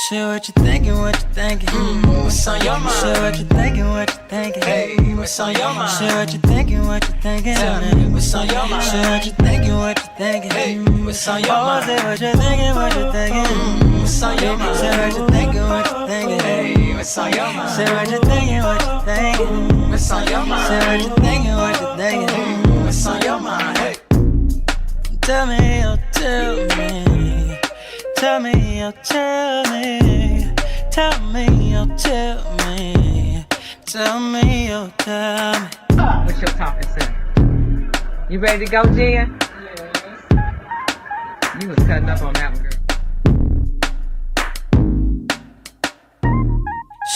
Share what you thinking, what you thinking. What's on your mind? Share what you thinking, what you thinking. Hey, what's on your mind? Share what you thinking, what you thinking. Tell me, what's on your mind? Share what you thinking, what you thinking. Hey, what's on your mind? Say what you thinking, what you thinking. What's on your mind? Share what you thinking, what you thinking. Hey, what's on your mind? Share what you thinking, what you thinking. What's on your mind? Share what you thinking, what you thinking. What's on your mind? Hey, tell me, oh, tell me. Tell me, oh, tell me. Tell me, oh, tell me. Tell me, oh, tell me. What's your topic, sir? You ready to go, Jen? Yes. You was cutting up on that one, girl.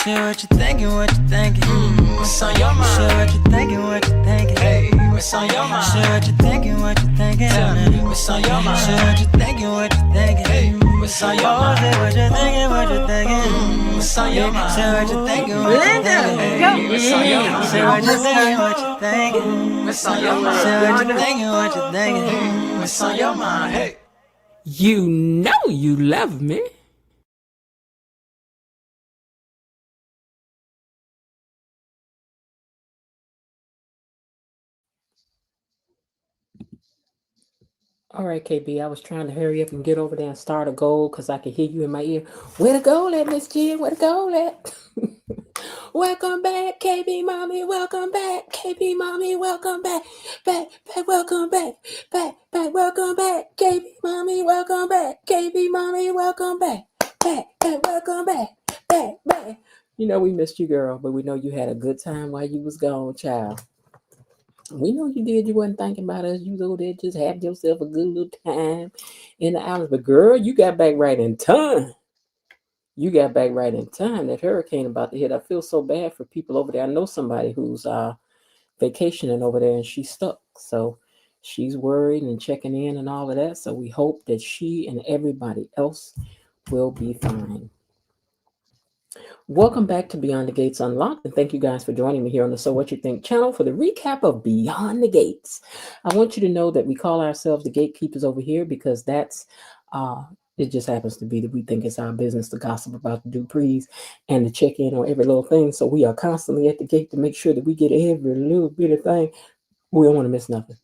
Share what you thinking, what you thinking. What's on your mind? Share what you thinking, what you thinking. Hey, what's on your mind? Share what you thinking, what you thinking. Tell me, what's on your mind? Share what you thinking, what you thinking. Hey, what's on your mind? Say what you thinking, what you thinking. What's on your mind? Share what you thinking, what you thinking. Hey, what's on your mind? Share what you thinking, what you thinking. What's on your mind? Share what you thinking, what you thinking. What's on your mind? Hey, you know you love me. All right, KB, I was trying to hurry up and get over there and start a goal because I could hear you in my ear. Where to go at, Miss Jen? Where to go at? Welcome back, KB Mommy. Welcome back, KB Mommy. Welcome back. Back, welcome back. Back, welcome back. KB Mommy, welcome back. KB Mommy, welcome back. Back, welcome back. Back. You know we missed you, girl, but we know you had a good time while you was gone, child. We know you did. You wasn't thinking about us. You was over there just having yourself a good little time in the islands. But girl, you got back right in time. That hurricane about to hit. I feel so bad for people over there. I know somebody who's vacationing over there and she's stuck. So she's worried and checking in and all of that. So we hope that she and everybody else will be fine. Welcome back to Beyond the Gates Unlocked, and thank you guys for joining me here on the So What You Think channel for the recap of Beyond the Gates. I want you to know that we call ourselves the gatekeepers over here because that's, it just happens to be that we think it's our business to gossip about the Duprees and to check in on every little thing. So we are constantly at the gate to make sure that we get every little bit of thing. We don't want to miss nothing.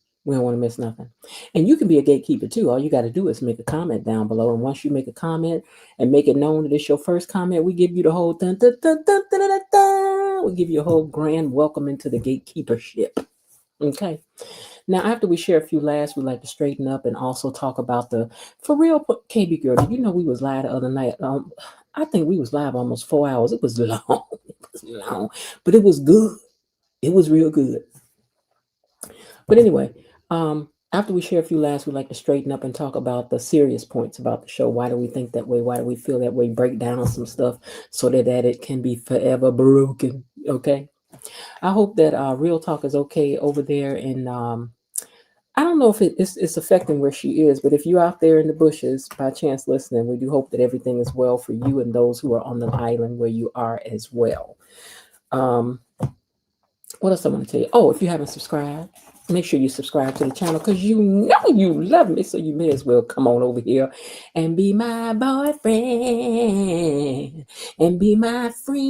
And you can be a gatekeeper too. All you got to do is make a comment down below. And once you make a comment and make it known that it's your first comment, we give you the whole dun, dun, dun, dun, dun, dun, dun. We give you a whole grand welcome into the gatekeepership. Okay. Now, after we share a few laughs, we like to straighten up and also talk about the for real KB girl. Did you know we was live the other night? I think we was live almost 4 hours. It was long. But it was good. It was real good. But anyway, after we share a few laughs, we like to straighten up and talk about the serious points about the show. Why do we think that way? Why do we feel that way? Break down some stuff so that it can be forever broken. Okay. I hope that Real Talk is okay over there. And I don't know if it's affecting where she is, but if you're out there in the bushes by chance listening, we do hope that everything is well for you and those who are on the island where you are as well. What else I want to tell you? Oh, if you haven't subscribed, make sure you subscribe to the channel because you know you love me. So you may as well come on over here and be my boyfriend and be my friend.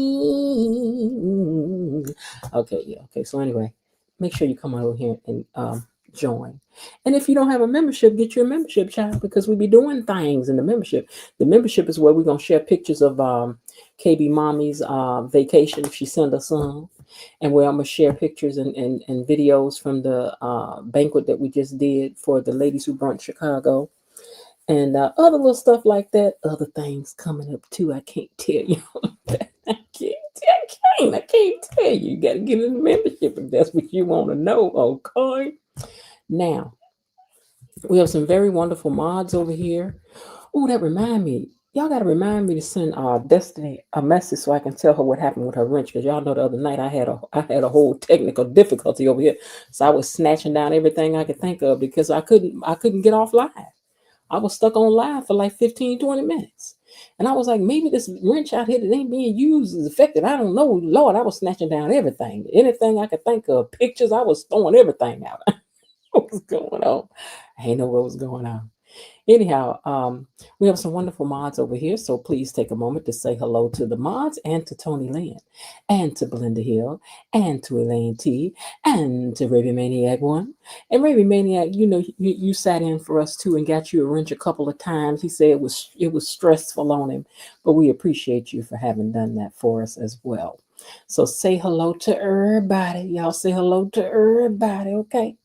Okay, yeah. Okay, so anyway, make sure you come on over here and join. And if you don't have a membership, get your membership, child, because we be doing things in the membership. The membership is where we're going to share pictures of KB Mommy's vacation if she send us some. And where I'm going to share pictures and videos from the banquet that we just did for the ladies who brunch Chicago. And other little stuff like that. Other things coming up too. I can't tell you. I can't tell you. You got to get in the membership if that's what you want to know. Okay. Now, we have some very wonderful mods over here. Oh, that remind me. Y'all got to remind me to send Destiny a message so I can tell her what happened with her wrench. Because y'all know the other night I had a whole technical difficulty over here. So I was snatching down everything I could think of because I couldn't get off live. I was stuck on live for like 15, 20 minutes. And I was like, maybe this wrench out here that ain't being used is affected. I don't know. Lord, I was snatching down everything. Anything I could think of. Pictures, I was throwing everything out. What was going on? I didn't know what was going on. Anyhow, we have some wonderful mods over here, so please take a moment to say hello to the mods and to Tony Lynn, and to Belinda Hill, and to Elaine T, and to Raven Maniac One. And Raven Maniac, you sat in for us too and got you a wrench a couple of times. He said it was stressful on him, but we appreciate you for having done that for us as well. So say hello to everybody. Y'all say hello to everybody, okay?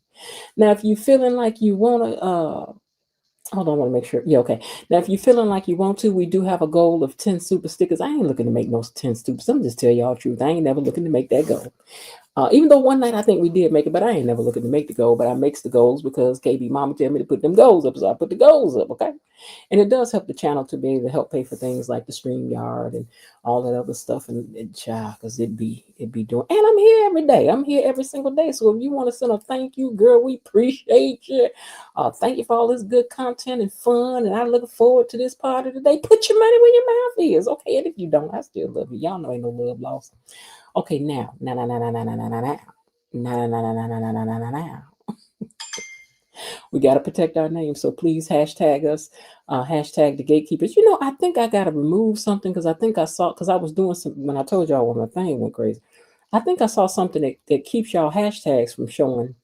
Now, if you feeling like you want to, hold on, I want to make sure. Yeah, okay. Now, if you're feeling like you want to, we do have a goal of 10 super stickers. I ain't looking to make no 10 stupid. I'm just tell y'all the truth. I ain't never looking to make that goal. Even though one night I think we did make it, but I ain't never looking to make the goal. But I makes the goals because KB Mama tell me to put them goals up, so I put the goals up. Okay, and it does help the channel to be able to help pay for things like the stream yard and all that other stuff. And child, because it'd be doing. And I'm here every day. I'm here every single day. So if you want to send a thank you, girl, we appreciate you. Thank you for all this good content and fun. And I look forward to this part of the day. Put your money where your mouth is. Okay, and if you don't, I still love you. Y'all know ain't no love lost. Okay, now. We got to protect our name. So please hashtag us, hashtag the gatekeepers. I think I got to remove something because I think I saw, because I was doing some, when I told y'all when my thing went crazy, I think I saw something that keeps y'all hashtags from showing.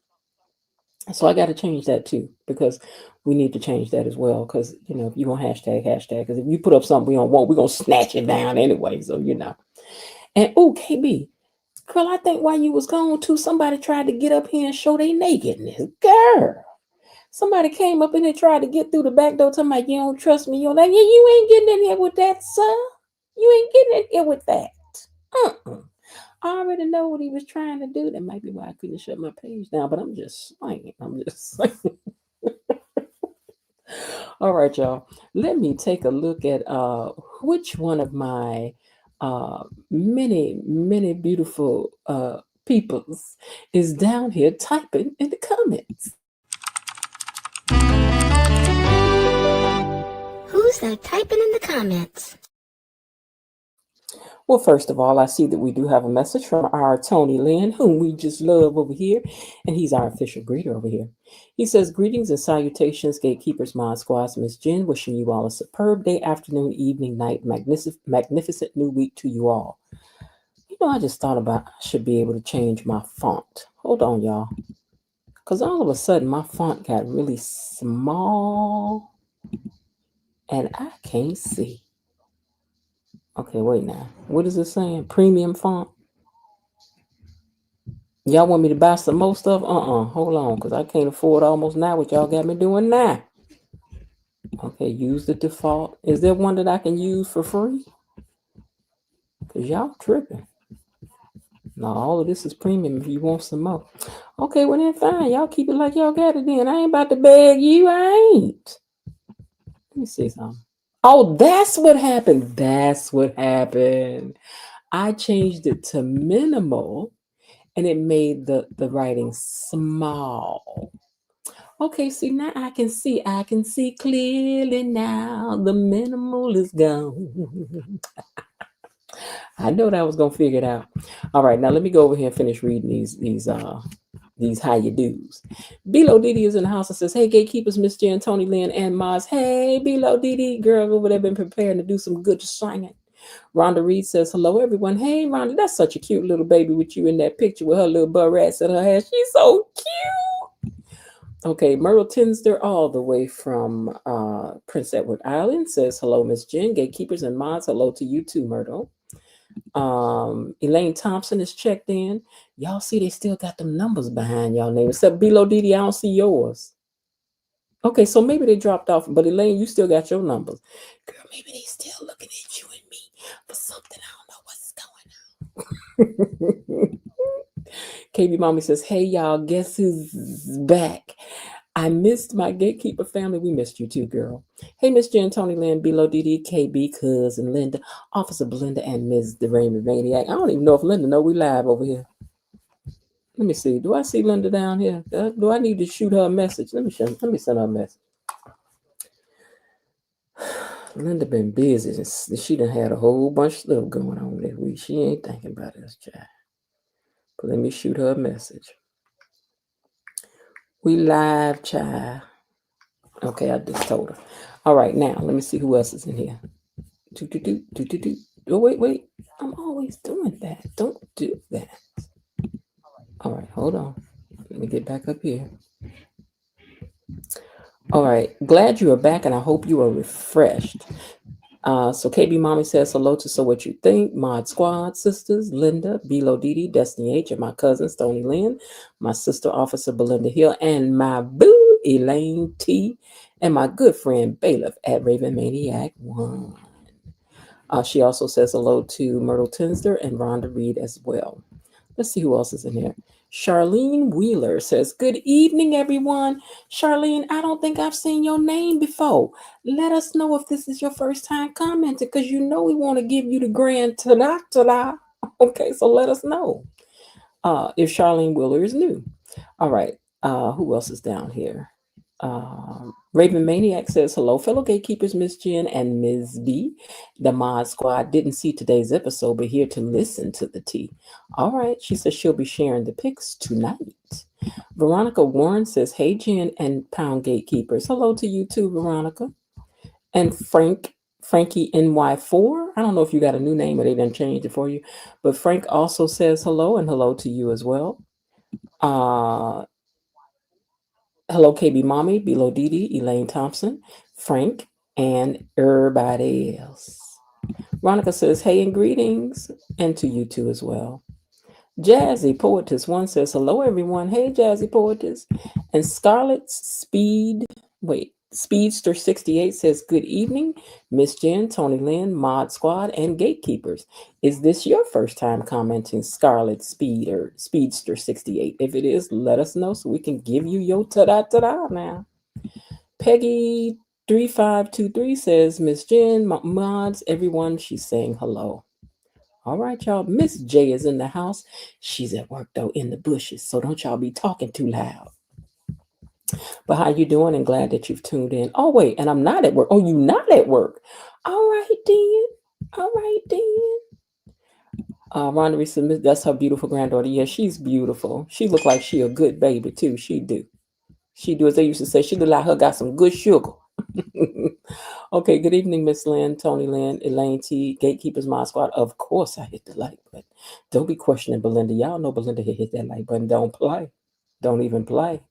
So I got to change that too, because we need to change that as well. Because, if you want hashtag, because if you put up something we don't want, we're going to snatch it down anyway. So, And, oh, KB, girl, I think while you was gone too, somebody tried to get up here and show their nakedness. Girl, somebody came up in and tried to get through the back door talking about you don't trust me. You're like, yeah, you ain't getting in here with that, sir. You ain't getting in here with that. I already know what he was trying to do. That might be why I couldn't shut my page down, but I'm just saying. All right, y'all. Let me take a look at which one of my many, many beautiful peoples is down here typing in the comments. Who's that typing in the comments? Well, first of all, I see that we do have a message from our Tony Lynn, whom we just love over here, and he's our official greeter over here. He says, greetings and salutations, Gatekeepers, Mod Squads, Miss Jen, wishing you all a superb day, afternoon, evening, night, magnificent new week to you all. I just thought about I should be able to change my font. Hold on, y'all. Because all of a sudden, my font got really small, and I can't see. Okay, wait now. What is it saying? Premium font? Y'all want me to buy some more stuff? Hold on, because I can't afford almost now what y'all got me doing now. Okay, use the default. Is there one that I can use for free? Because y'all tripping. No, all of this is premium if you want some more. Okay, well then fine. Y'all keep it like y'all got it then. I ain't about to beg you. I ain't. Let me see something. Oh, that's what happened. That's what happened. I changed it to minimal and it made the writing small. Okay, see now I can see clearly now. The minimal is gone. I know that I was gonna figure it out. All right, now let me go over here and finish reading these how you do's. Bilo Didi is in the house and says, hey, gatekeepers, Miss Jen, Tony Lynn, and Maz. Hey, Bilo Didi, girl over there been preparing to do some good singing. Rhonda Reed says, hello, everyone. Hey, Rhonda, that's such a cute little baby with you in that picture with her little barrettes in her hair. She's so cute. Okay, Myrtle Tinster, all the way from Prince Edward Island, says, hello, Miss Jen, gatekeepers and mods. Hello to you too, Myrtle. Elaine Thompson is checked in. Y'all see they still got them numbers behind y'all name. Except below Didi, I don't see yours. Okay, so maybe they dropped off, but Elaine, you still got your numbers. Girl, maybe they still looking at you and me for something. I don't know what's going on. KB Mommy says, hey y'all, guess who's back? I missed my gatekeeper family. We missed you too, girl. Hey, Miss Jen, Tony Lynn, Bilo Didi, KB, Cousin Linda, Officer Belinda, and Ms. The Raymond Maniac. I don't even know if Linda know we live over here. Let me see. Do I see Linda down here? Do I need to shoot her a message? Let me send her a message. Linda been busy. She done had a whole bunch of stuff going on this week. She ain't thinking about this, child. But let me shoot her a message. We live, child. Okay, I just told her. All right, now let me see who else is in here. Oh, wait. I'm always doing that. Don't do that. All right, hold on. Let me get back up here. All right, glad you are back, and I hope you are refreshed. So KB Mommy says hello to So What You Think, Mod Squad sisters, Linda, Bilo Didi, Destiny H, and my cousins, Tony Lynn, my sister Officer Belinda Hill, and my boo, Elaine T, and my good friend Bailiff at Raven Maniac 1. She also says hello to Myrtle Tinsler and Rhonda Reed as well. Let's see who else is in here. Charlene Wheeler says, good evening, everyone. Charlene, I don't think I've seen your name before. Let us know if this is your first time commenting, because you know we want to give you the grand ta-da. Okay, so let us know if Charlene Wheeler is new. All right, who else is down here? Raven Maniac says, hello, fellow gatekeepers, Miss Jen and Ms. B. The Mod Squad didn't see today's episode, but here to listen to the tea. All right, she says she'll be sharing the pics tonight. Veronica Warren says, hey, Jen and Pound Gatekeepers. Hello to you too, Veronica. And Frankie NY4. I don't know if you got a new name or they didn't change it for you, but Frank also says hello, and hello to you as well. Hello, KB Mommy, Bilo Didi, Elaine Thompson, Frank, and everybody else. Veronica says, hey and greetings, and to you too as well. Jazzy Poetess 1 says, hello, everyone. Hey, Jazzy Poetess. And Scarlet Speedster 68 says, good evening, Miss Jen, Tony Lynn, Mod Squad, and Gatekeepers. Is this your first time commenting, Scarlet Speedster 68? If it is, let us know so we can give you your ta-da now. Peggy 3523 says, Miss Jen, mods, everyone, she's saying hello. All right, y'all. Miss J is in the house. She's at work, though, in the bushes, so don't y'all be talking too loud. But how you doing? And glad that you've tuned in. Oh, wait, and I'm not at work. Oh, you not at work. All right, then. Rhonda Reese, that's her beautiful granddaughter. Yeah, she's beautiful. She look like she a good baby, too. She do. As they used to say, she look like her got some good sugar. Okay, good evening, Miss Lynn, Tony Lynn, Elaine T, Gatekeepers Mod Squad. Of course I hit the like button. Don't be questioning Belinda. Y'all know Belinda hit that like button. Don't play. Don't even play.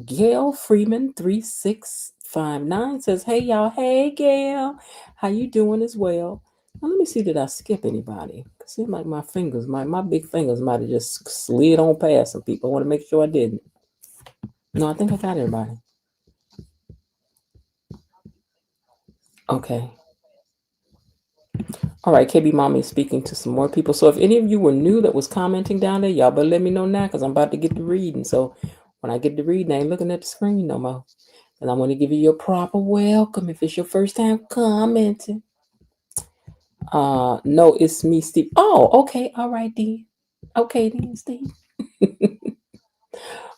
Gail Freeman 3659 says, hey y'all. Hey Gail. How you doing as well? Now, let me see, did I skip anybody? It seems like my fingers, my big fingers might have just slid on past some people. I want to make sure I didn't. No, I think I got everybody. Okay. All right, KB Mommy is speaking to some more people. So if any of you were new that was commenting down there, y'all better let me know now, because I'm about to get to reading. So when I get to reading, I ain't looking at the screen no more. And I want to give you your proper welcome if it's your first time commenting. No, it's me, Steve. Oh, okay. All right, then. Okay, then, Steve.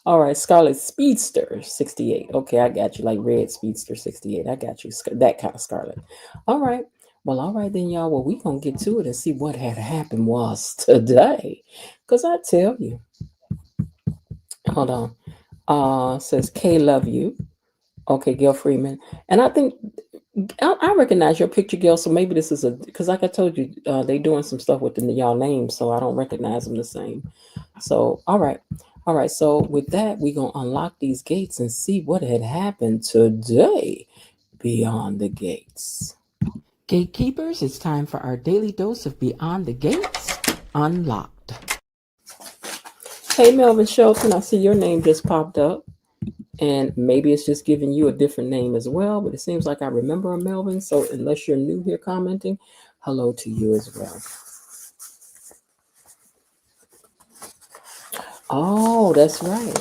All right, Scarlet Speedster 68. Okay, I got you. Like Red Speedster 68. I got you. That kind of Scarlet. All right. Well, all right then, y'all. Well, we gonna get to it and see what had happened was today. Because I tell you. Hold on. Says K love you. Okay, Gail Freeman. And I think I recognize your picture, Gail. So maybe this is because like I told you, they doing some stuff with y'all names, so I don't recognize them the same. So all right. So with that, we're gonna unlock these gates and see what had happened today beyond the gates. Gatekeepers, it's time for our daily dose of Beyond the Gates Unlocked. Hey, Melvin Shelton, I see your name just popped up. And maybe it's just giving you a different name as well, but it seems like I remember a Melvin. So unless you're new here commenting, hello to you as well. Oh, that's right.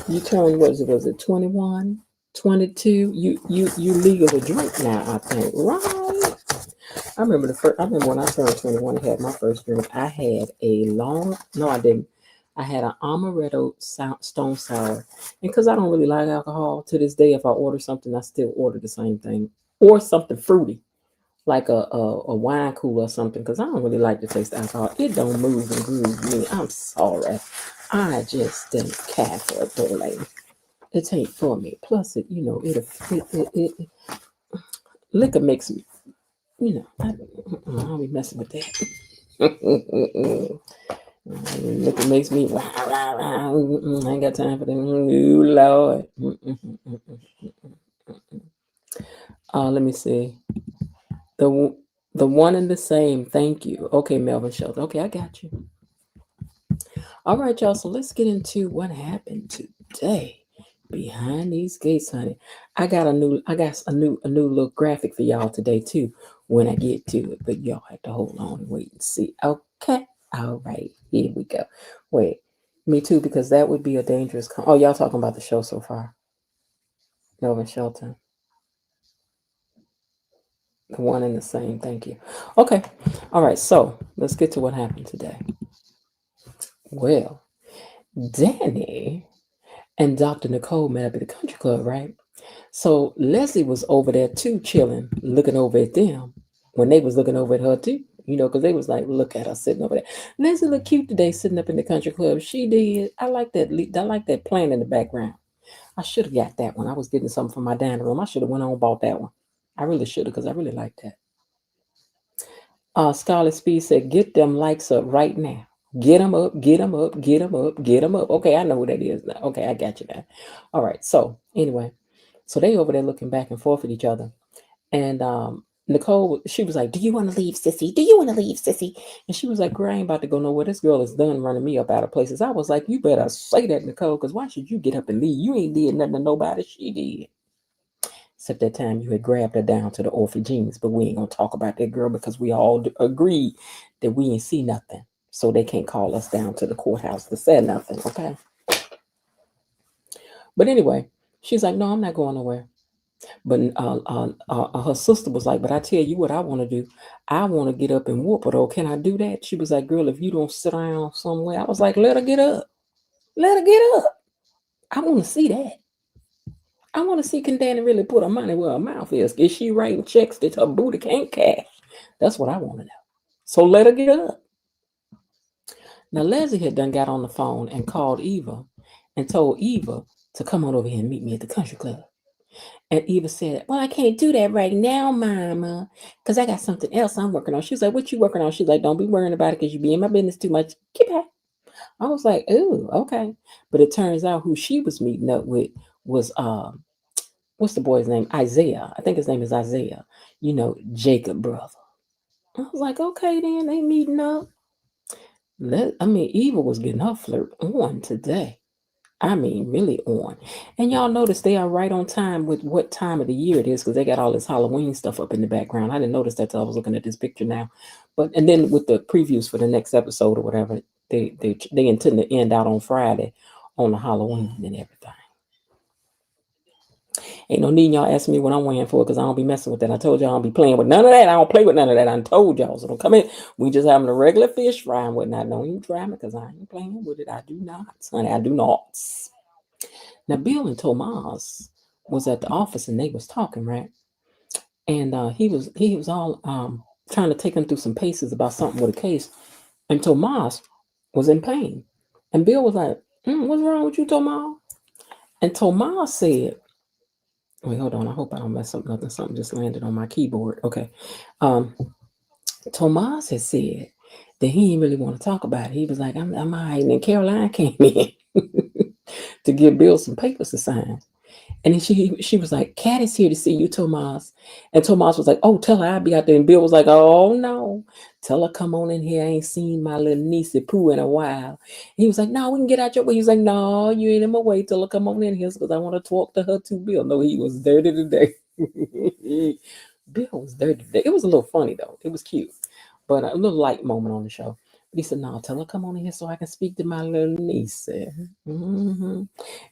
You turned, was it 21, 22? You legal to drink now, I think, right? I remember when I turned 21 and had my first drink. I had I didn't. I had an amaretto stone sour. And because I don't really like alcohol, to this day, if I order something, I still order the same thing. Or something fruity, like a wine cooler or something, because I don't really like the taste of alcohol. It don't move and groove me. I'm sorry. I just didn't care for it, darling. it ain't for me. Plus, liquor makes me, I don't be messing with that. Liquor makes me, I ain't got time for that. Ooh, Lord. Let me see. The one and the same. Thank you. Okay, Melvin Shelton. Okay, I got you. All right, y'all. So let's get into what happened today behind these gates, honey. I got a new little graphic for y'all today too. When I get to it, but y'all have to hold on and wait and see. Okay. All right. Here we go. Wait. Me too, because that would be a dangerous. Oh, y'all talking about the show so far? Melvin Shelton. The one and the same. Thank you. Okay. All right. So let's get to what happened today. Well, Danny and Dr. Nicole met up at the country club, right? So Leslie was over there too, chilling, looking over at them when they was looking over at her too, because they was like, look at her sitting over there. Leslie looked cute today, sitting up in the country club. She did. I like that. I like that plant in the background. I should have got that one. I was getting something from my dining room. I should have went on and bought that one. I really should have, because I really like that. Scarlet Speed said, get them likes up right now. Get them up, get them up, get them up, get them up. Okay, I know who that is now. Okay, I got you now. All right, so anyway, so they over there looking back and forth at each other. And Nicole, she was like, do you want to leave, sissy? Do you want to leave, sissy? And she was like, girl, I ain't about to go nowhere. This girl is done running me up out of places. I was like, you better say that, Nicole, because why should you get up and leave? You ain't did nothing to nobody. She did. Except that time you had grabbed her down to the orphan jeans, but we ain't gonna talk about that girl because we all agreed that we ain't see nothing, so they can't call us down to the courthouse to say nothing, okay? But anyway, she's like, no, I'm not going nowhere. But her sister was like, but I tell you what I want to do. I want to get up and whoop her, though. Can I do that? She was like, girl, if you don't sit down somewhere. I was like, let her get up. Let her get up. I want to see that. I want to see, can Danny really put her money where her mouth is? Is she writing checks that her booty can't cash? That's what I want to know. So let her get up. Now, Leslie had done got on the phone and called Eva and told Eva to come on over here and meet me at the country club. And Eva said, well, I can't do that right now, Mama, because I got something else I'm working on. She's like, what you working on? She's like, don't be worrying about it because you be in my business too much. Get back. I was like, ooh, okay. But it turns out who she was meeting up with was what's the boy's name? Isaiah. I think his name is Isaiah. Jacob brother. I was like, okay, then they meeting up. Eva was getting her flirt on today. I mean, really on. And y'all notice they are right on time with what time of the year it is because they got all this Halloween stuff up in the background. I didn't notice that till I was looking at this picture now. And then with the previews for the next episode or whatever, they intend to end out on Friday on the Halloween and everything. Ain't no need y'all asking me what I'm wearing for because I don't be messing with that. I told y'all I don't be playing with none of that. I don't play with none of that. I told y'all. So don't come in. We just having a regular fish fry and whatnot. Don't even try me because I ain't playing with it. I do not. Honey, I do not. Now, Bill and Tomas was at the office and they was talking, right? And he was all trying to take them through some paces about something with a case. And Tomas was in pain. And Bill was like, what's wrong with you, Tomas? And Tomas said, wait, hold on. I hope I don't mess up nothing. Something just landed on my keyboard. Okay. Tomas had said that he didn't really want to talk about it. He was like, I'm all right. And then Caroline came in to give Bill some papers to sign. And then she was like, Kat is here to see you, Tomas. And Tomas was like, oh, tell her I'll be out there. And Bill was like, oh, no. Tell her come on in here. I ain't seen my little niece Pooh in a while. And he was like, no, we can get out your way. He was like, no, you ain't in my way. Tell her come on in here because I want to talk to her too, Bill. No, he was dirty today. Bill was dirty today. It was a little funny, though. It was cute. But a little light moment on the show. But he said, no, tell her come on in here so I can speak to my little niece. Mm-hmm.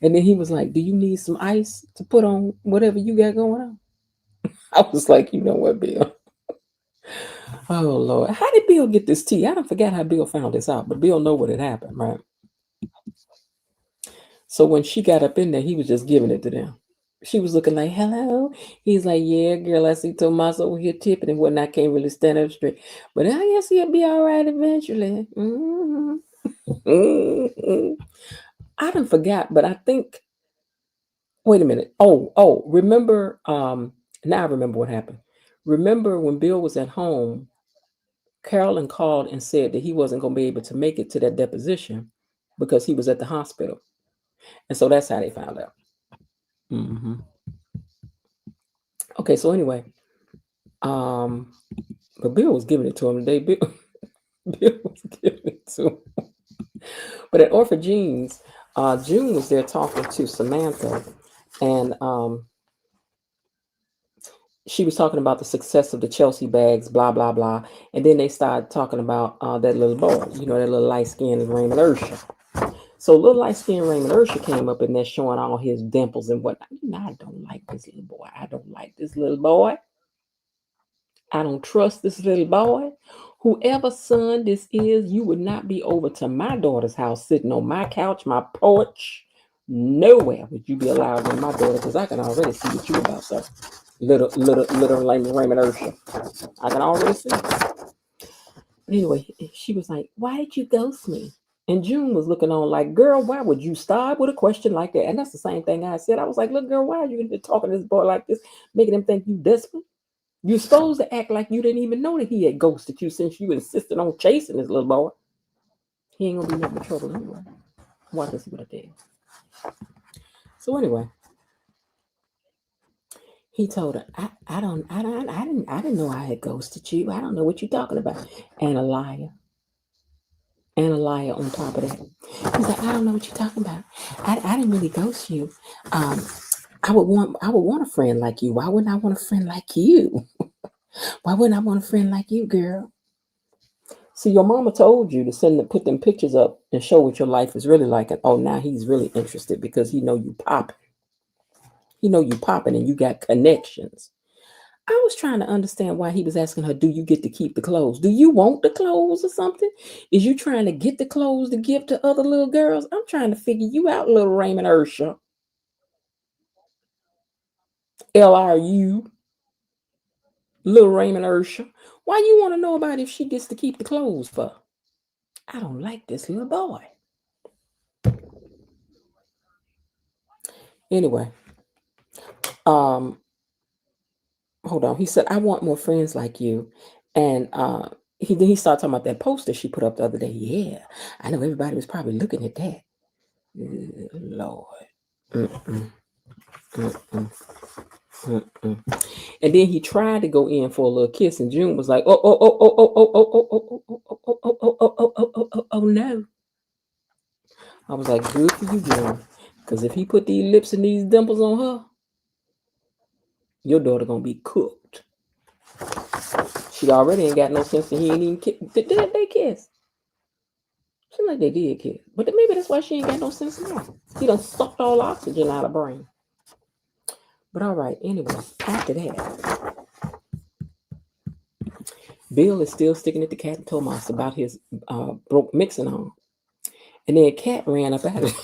And then he was like, do you need some ice to put on whatever you got going on? I was like, you know what, Bill? Oh, Lord. How did Bill get this tea? I don't forget how Bill found this out, but Bill know what had happened, right? So when she got up in there, he was just giving it to them. She was looking like, hello. He's like, yeah, girl, I see Tomas over here tipping and whatnot. I can't really stand up straight. But I guess he'll be all right eventually. Mm-hmm. Mm-hmm. I done forgot, but I think Wait a minute. Oh, remember, now I remember what happened. Remember when Bill was at home, Carolyn called and said that he wasn't going to be able to make it to that deposition because he was at the hospital. And so that's how they found out. hmm Okay, so anyway, but Bill was giving it to him today. Bill was giving it to him. But at Orpha Jean's, June was there talking to Samantha, and she was talking about the success of the Chelsea bags, blah, blah, blah. And then they started talking about that little boy, that little light-skinned Raymond Ursha. So little light-skinned Raymond Ursha came up in there showing all his dimples and whatnot. I don't like this little boy. I don't like this little boy. I don't trust this little boy. Whoever son this is, you would not be over to my daughter's house sitting on my couch, my porch. Nowhere would you be allowed in my daughter, because I can already see what you about, sir. Little Raymond Ursha. I can already see. Anyway, she was like, "Why did you ghost me?" And June was looking on like, "Girl, why would you start with a question like that?" And that's the same thing I said. I was like, "Look, girl, why are you talking to this boy like this, making him think you desperate? You're supposed to act like you didn't even know that he had ghosted you since you insisted on chasing this little boy. He ain't gonna be nothing but trouble anyway. Watch this, what I did." So anyway, he told her, I didn't know I had ghosted you. I don't know what you're talking about. And a liar. And a liar on top of that. He's like, "I don't know what you're talking about. I didn't really ghost you. I would want a friend like you. Why wouldn't I want a friend like you? Why wouldn't I want a friend like you, girl?" See, your mama told you to put them pictures up and show what your life is really like. And oh, now he's really interested because he know you popping. He know you popping and you got connections. I was trying to understand why he was asking her, "Do you get to keep the clothes? Do you want the clothes or something? Is you trying to get the clothes to give to other little girls?" I'm trying to figure you out, little Raymond Ursha. LRU, little Raymond Ursha. Why you want to know about if she gets to keep the clothes for? I don't like this little boy. Anyway, hold on. He said, "I want more friends like you." And he started talking about that poster she put up the other day. Yeah, I know everybody was probably looking at that. Lord. Mm-mm, mm-mm, mm-mm. And then he tried to go in for a little kiss, and June was like, "Oh no." I was like, "Good for you, June. Because if he put these lips and these dimples on her, your daughter gonna be cooked." She already ain't got no sense, and he ain't even kiss. Did they kiss? Seems like they did kiss. But maybe that's why she ain't got no sense now. He done sucked all the oxygen out of her brain. But all right, anyway, after that, Bill is still sticking at the Cat and Thomas about his broke mixing on. And then Cat ran up at it.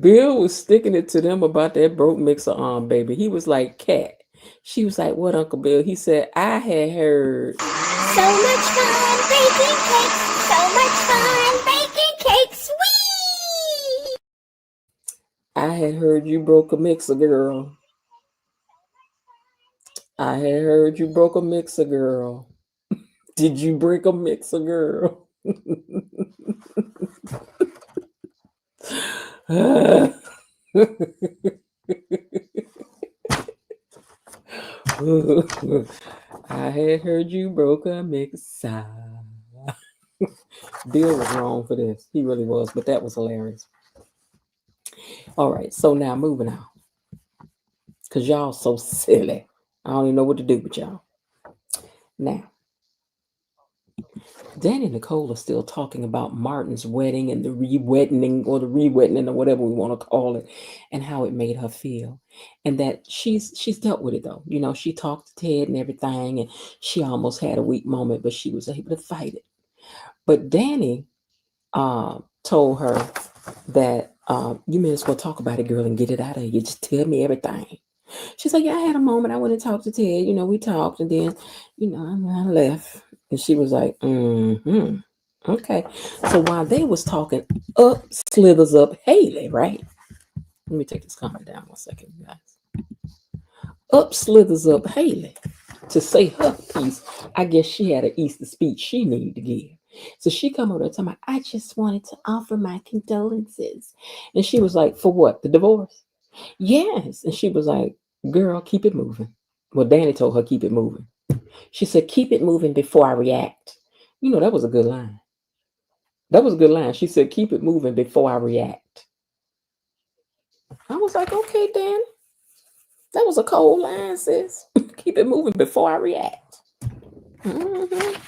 Bill was sticking it to them about that broke mixer on, baby. He was like, "Cat." She was like, "What, Uncle Bill?" He said, "I had heard So much fun baking cakes. So much fun baking cakes. Whee! I had heard you broke a mixer, girl. I had heard you broke a mixer, girl. Did you break a mixer, girl?" I had heard you broke a mixer. Bill was wrong for this. He really was, but that was hilarious. All right, so now moving on. Because y'all so silly. I don't even know what to do with y'all. Now, Danny and Nicole are still talking about Martin's wedding and the re-wedding or whatever we want to call it, and how it made her feel. And that she's dealt with it though. She talked to Ted and everything, and she almost had a weak moment, but she was able to fight it. But Danny told her that you may as well talk about it, girl, and get it out of you. Just tell me everything. She's like, "Yeah, I had a moment. I went and talked to Ted. We talked, and then, I left." And she was like, Okay. So while they was talking, up slithers up Hailey, right? Let me take this comment down 1 second, you guys. Up slithers up Hailey to say her piece. I guess she had an Easter speech she needed to give. So she come over there talking about, I just wanted to offer my condolences. And she was like, for what? The divorce? Yes. And she was like, girl, keep it moving. Well, Danny told her, keep it moving. She said, keep it moving before I react. You know, that was a good line. That was a good line. She said, keep it moving before I react. I was like, okay, Danny. That was a cold line, sis. Keep it moving before I react. Mm-hmm.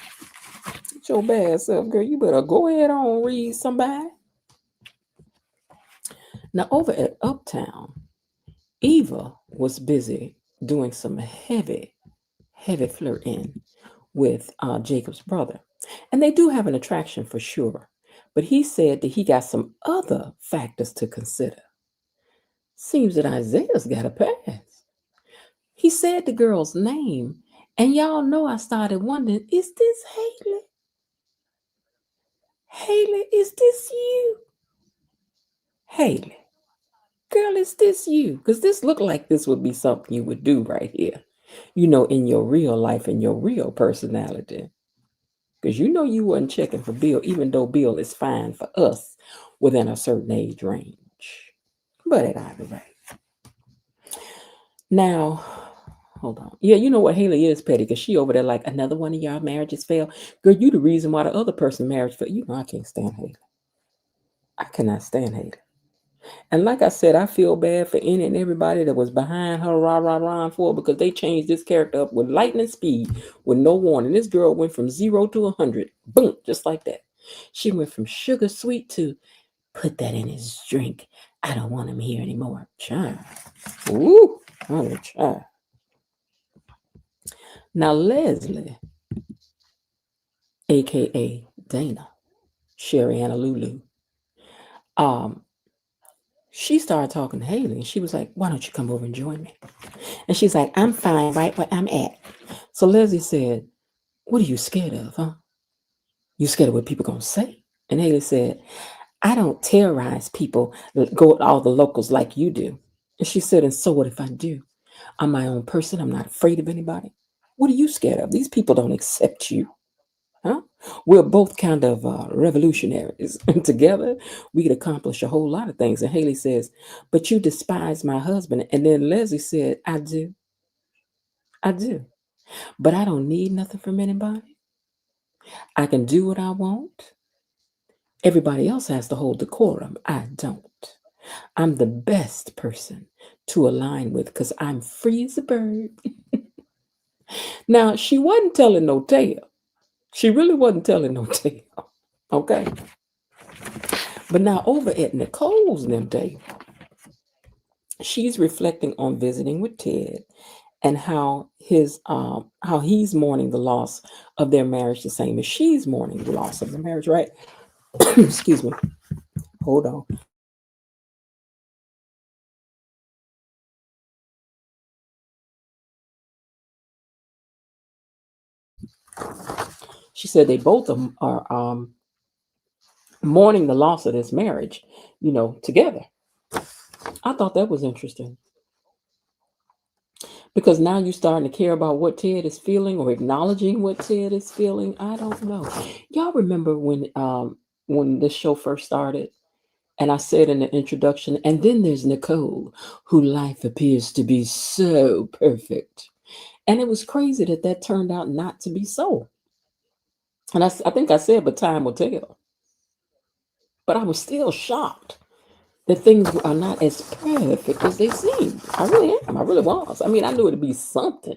It's your bad self, girl. You better go ahead on read somebody. Now, over at Uptown, Eva was busy doing some heavy flirting with Jacob's brother. And they do have an attraction for sure. But he said that he got some other factors to consider. Seems that Isaiah's got a pass. He said the girl's name, and y'all know I started wondering, is this Hailey? Hailey, is this you? Hailey, girl, is this you? Because this looked like this would be something you would do right here. You know, in your real life and your real personality. Because you know you wasn't checking for Bill, even though Bill is fine for us within a certain age range. But at either rate. Now, hold on. Yeah, you know what? Hailey is petty because she over there like another one of y'all marriages failed. Girl, you the reason why the other person marriage failed. You know I can't stand Hailey. I cannot stand Hailey. And like I said, I feel bad for any and everybody that was behind her rah for because they changed this character up with lightning speed with no warning. This girl went from 0 to 100. Boom, just like that. She went from sugar sweet to put that in his drink. I don't want him here anymore. Child. Ooh, oh, child. Now, Leslie, aka Dana, Sherry Anna Lulu, she started talking to Hailey and she was like, why don't you come over and join me? And she's like, I'm fine right where I'm at. So Leslie said, what are you scared of, huh? You scared of what people gonna say? And Hailey said, I don't terrorize people, go with all the locals like you do. And she said, and so what if I do? I'm my own person. I'm not afraid of anybody. What are you scared of? These people don't accept you. Huh? We're both kind of revolutionaries. And together, we could accomplish a whole lot of things. And Hailey says, but you despise my husband. And then Leslie said, I do. I do. But I don't need nothing from anybody. I can do what I want. Everybody else has to hold decorum. I don't. I'm the best person to align with because I'm free as a bird. Now, she wasn't telling no tale. She really wasn't telling no tale. Okay. But now over at Nicole's them day, she's reflecting on visiting with Ted and how he's mourning the loss of their marriage the same as she's mourning the loss of the marriage, right? Excuse me. Hold on. She said they both are mourning the loss of this marriage, together. I thought that was interesting because now you're starting to care about what Ted is feeling or acknowledging what Ted is feeling. I don't know. Y'all remember when this show first started, and I said in the introduction, and then there's Nicole, who life appears to be so perfect, and it was crazy that turned out not to be so. And I think I said, but time will tell. But I was still shocked that things are not as perfect as they seem. I really am. I really was. I mean, I knew it'd be something,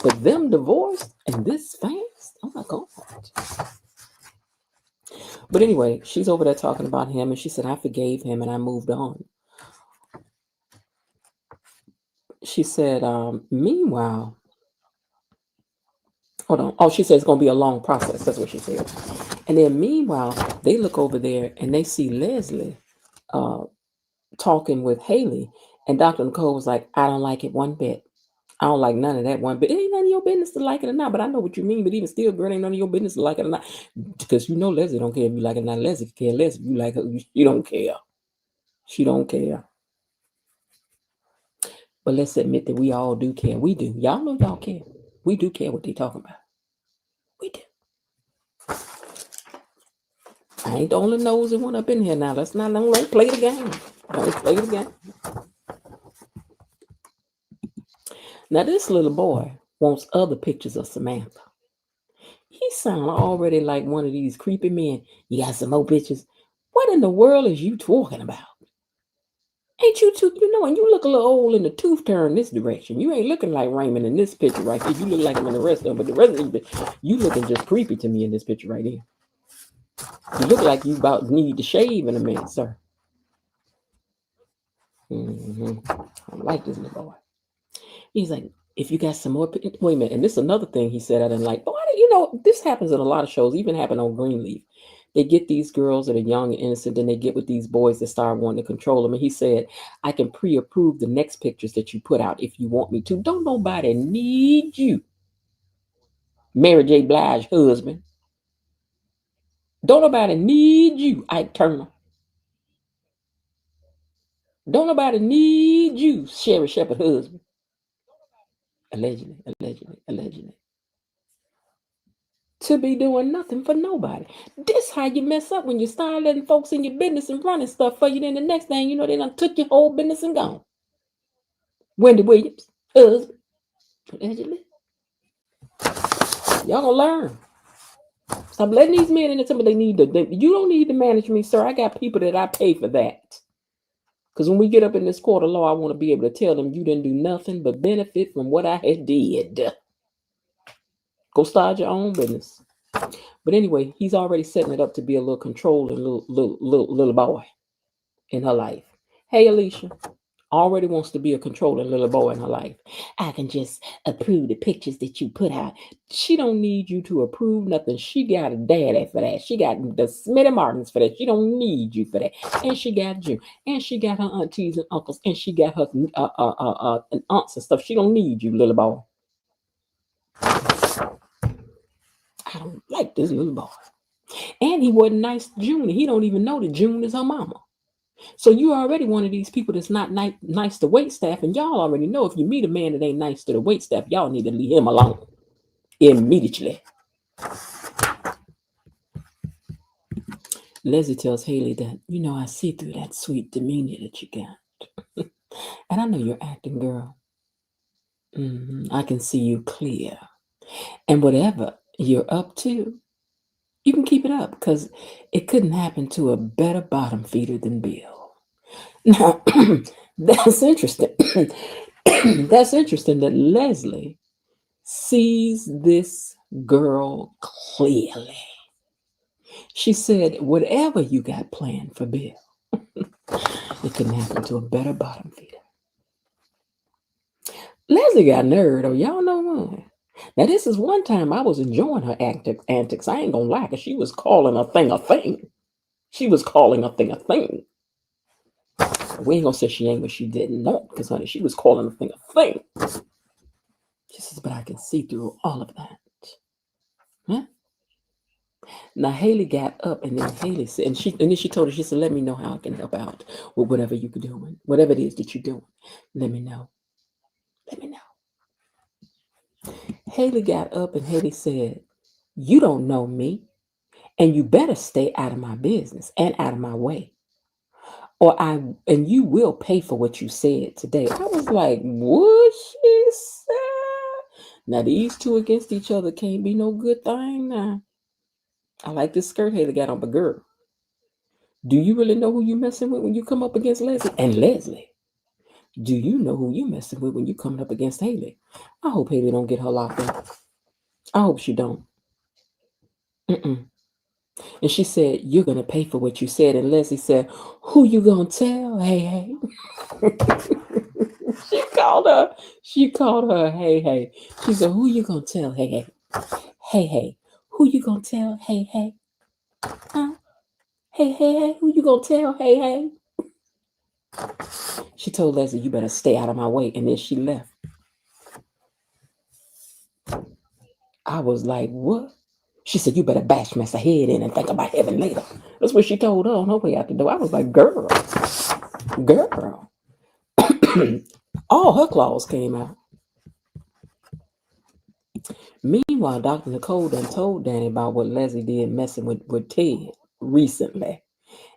but them divorced and this fast? Oh my God. But anyway, she's over there talking about him and she said, I forgave him and I moved on. She said, meanwhile, hold on. Oh, she said it's going to be a long process. That's what she said. And then meanwhile, they look over there and they see Leslie talking with Hailey. And Dr. Nicole was like, I don't like it one bit. I don't like none of that one, but it ain't none of your business to like it or not. But I know what you mean. But even still, girl, ain't none of your business to like it or not. Because you know Leslie don't care if you like it or not. Leslie care less if you like her. You don't care. She don't care. But let's admit that we all do care. We do. Y'all know y'all care. We do care what they talking about. We do. I ain't the only nose that went up in here now. Let's not don't play the game. Don't play the game. Now this little boy wants other pictures of Samantha. He sound already like one of these creepy men. You got some more pictures? What in the world is you talking about? Ain't you too, and you look a little old in the tooth turn this direction. You ain't looking like Raymond in this picture right here. You look like him in the rest of them, but the rest of you looking just creepy to me in this picture right here. You look like you about need to shave in a minute, sir. I like this little boy. He's like, if you got some more, wait a minute. And this is another thing he said I didn't like. This happens in a lot of shows, even happened on Greenleaf. They get these girls that are young and innocent, and they get with these boys that start wanting to control them. And he said, I can pre-approve the next pictures that you put out if you want me to. Don't nobody need you. Mary J. Blige husband. Don't nobody need you, Ike Turner. Don't nobody need you, Sherry Shepherd husband. Allegedly. To be doing nothing for nobody. This how you mess up when you start letting folks in your business and running stuff for you. Then the next thing you know, they done took your whole business and gone. Wendy Williams, husband, allegedly. Y'all gonna learn. Stop letting these men in the temple. You don't need to manage me, sir. I got people that I pay for that. Because when we get up in this court of law, I want to be able to tell them you didn't do nothing but benefit from what I had did. Go start your own business. But anyway, he's already setting it up to be a little controlling little boy in her life. Hey, Alicia, already wants to be a controlling little boy in her life. I can just approve the pictures that you put out. She don't need you to approve nothing. She got a daddy for that. She got the Smitty Martins for that. She don't need you for that. And she got you. And she got her aunties and uncles. And she got her and aunts and stuff. She don't need you, little boy. I don't like this little boy. And he wasn't nice to June. He don't even know that June is her mama. So you already one of these people that's not nice to wait staff. And y'all already know if you meet a man that ain't nice to the wait staff, y'all need to leave him alone immediately. Leslie tells Hailey that, I see through that sweet demeanor that you got. And I know you're acting, girl. I can see you clear. And whatever you're up to, you can keep it up because it couldn't happen to a better bottom feeder than Bill. Now, that's interesting. That's interesting that Leslie sees this girl clearly. She said, whatever you got planned for Bill, it couldn't happen to a better bottom feeder. Leslie got nerve, though. Y'all know what? Now, this is one time I was enjoying her antics. I ain't gonna lie, because she was calling a thing a thing. She was calling a thing a thing. We ain't gonna say she ain't what she didn't know, because, honey, she was calling a thing a thing. She says, but I can see through all of that. Huh? Now, Hailey got up, and then Hailey said, and then she told her, she said, let me know how I can help out with whatever you could do, whatever it is that you're doing. Let me know. Let me know. Hailey got up, and Hailey said, you don't know me, and you better stay out of my business and out of my way. And you will pay for what you said today. I was like, what she said? Now, these two against each other can't be no good thing now. I like this skirt Hailey got on, but girl, do you really know who you messing with when you come up against Leslie? And Leslie, do you know who you messing with when you coming up against Hailey? I hope Hailey don't get her locked up. I hope she don't. And she said, you're going to pay for what you said. And Leslie said, who you going to tell? Hey. She called her, hey. She said, who you going to tell? Hey. Hey. Who you going to tell? Hey. Huh? Hey. Who you going to tell? Hey. She told Leslie, you better stay out of my way. And then she left. I was like, what? She said, you better bash my head in and think about heaven later. That's what she told her on her way out the door. I was like, girl. All her claws came out. Meanwhile, Dr. Nicole done told Danny about what Leslie did messing with Ted recently.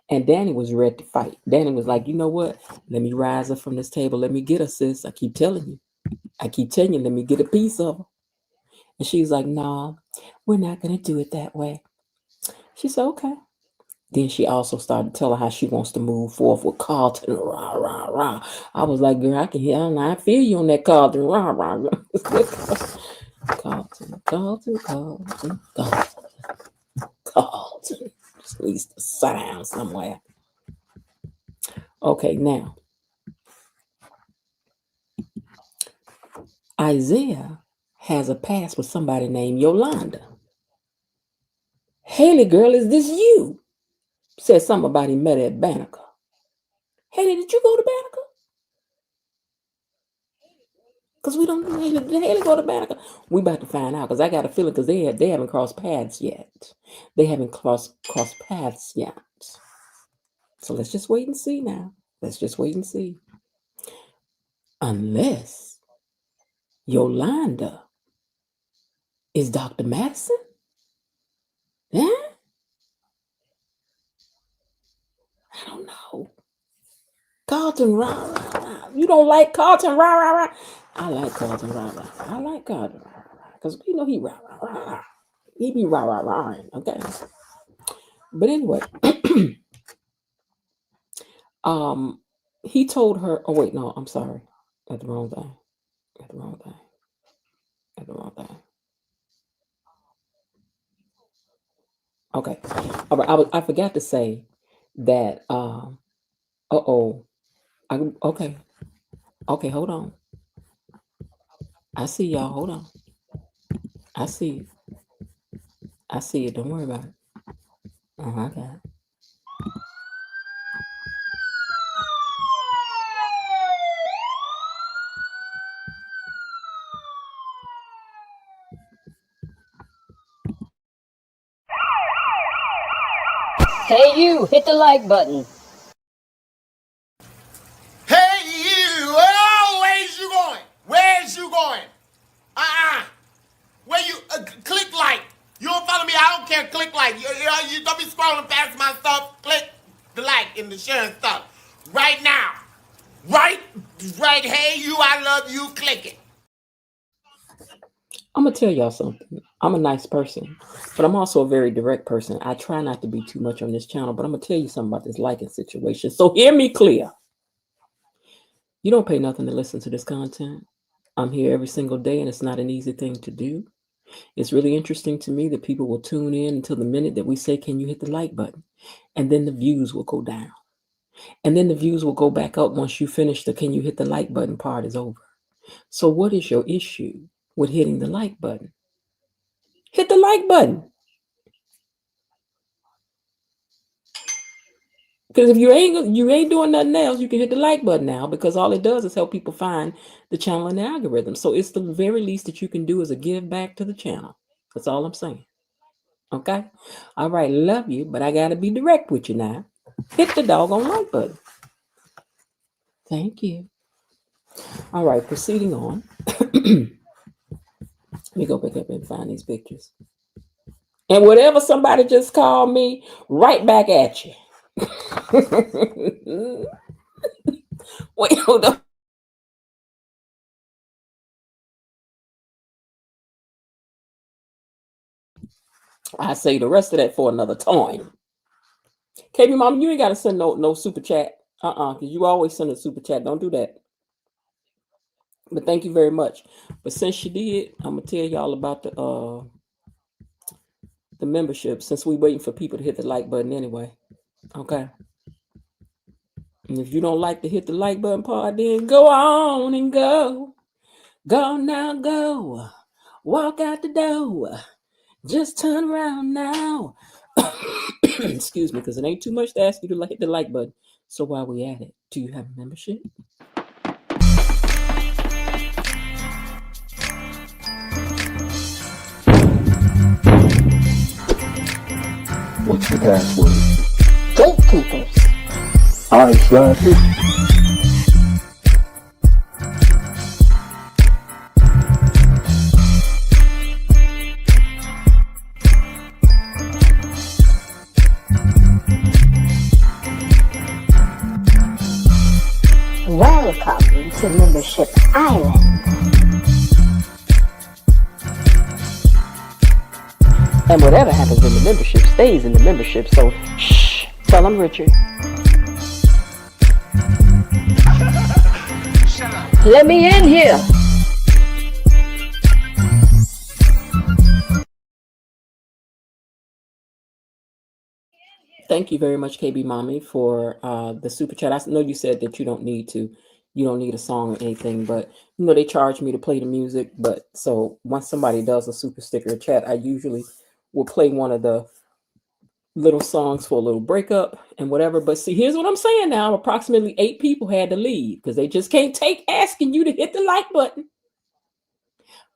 And Danny was ready to fight. Danny was like, you know what? Let me rise up from this table. Let me get her, sis. I keep telling you. Let me get a piece of her. And she's like, no, we're not going to do it that way. She said, okay. Then she also started telling how she wants to move forth with Carlton. Rah, rah, rah. I was like, girl, I can hear, I feel you on that Carlton. Rah, rah, rah. Carlton. Just needs to sit down somewhere. Okay, now. Isaiah has a past with somebody named Yolanda. Hailey, girl, is this you? Said something about he met her at Banneker. Hailey, did you go to Banneker? Because we don't know. Did Hailey go to Banneker? We about to find out because I got a feeling because they haven't crossed paths yet. They haven't crossed paths yet. So let's just wait and see now. Let's just wait and see. Unless Yolanda is Dr. Madison? Yeah? I don't know. Carlton, rah, rah, rah. You don't like Carlton, rah, rah, rah. I like Carlton, rah, rah. I like Carlton, rah, rah. Because you know he rah, rah, rah. He be rah, rah, rah. Okay. But anyway, he told her, oh wait, no, I'm sorry. That's the wrong thing. Okay. All right. I forgot to say that okay. Okay, hold on. I see y'all. Hold on. I see it. Don't worry about it. I got it. Hey, you, hit the like button. Hey, you! Oh, where's you going? Where's you going? Where you click like? You don't follow me? I don't care. Click like. You don't be scrolling past my stuff. Click the like and the share and stuff right now. Right. Hey, you! I love you. Click it. I'm gonna tell y'all something. I'm a nice person, but I'm also a very direct person. I try not to be too much on this channel, but I'm gonna tell you something about this liking situation. So hear me clear. You don't pay nothing to listen to this content. I'm here every single day, and it's not an easy thing to do. It's really interesting to me that people will tune in until the minute that we say, can you hit the like button? And then the views will go down. And then the views will go back up once you finish the can you hit the like button part is over. So what is your issue with hitting the like button? Hit the like button. Because if you ain't doing nothing else, you can hit the like button now, because all it does is help people find the channel and the algorithm. So it's the very least that you can do is a give back to the channel. That's all I'm saying. Okay? All right, love you, but I got to be direct with you now. Hit the doggone like button. Thank you. All right, proceeding on. Let me go back up and find these pictures. And whatever somebody just called me, right back at you. Wait, hold on. I say the rest of that for another time. KB Mom, you ain't got to send no super chat. Because you always send a super chat. Don't do that. But thank you very much. But since you did, I'm going to tell y'all about the membership, since we're waiting for people to hit the like button anyway. Okay. And if you don't like to hit the like button part, then go on and go. Go now, go. Walk out the door. Just turn around now. Excuse me, because it ain't too much to ask you to hit the like button. So while we at it, do you have a membership? What's the password? Gatekeepers. I slap it. Welcome to Membership Island. And whatever happens in the membership stays in the membership. So, shh, tell them, Richard. Let me in here. Thank you very much, KB Mommy, for the super chat. I know you said that you don't need a song or anything, but they charge me to play the music. But so once somebody does a super sticker chat, I usually will play one of the little songs for a little breakup and whatever. But see, here's what I'm saying now. Approximately 8 people had to leave because they just can't take asking you to hit the like button.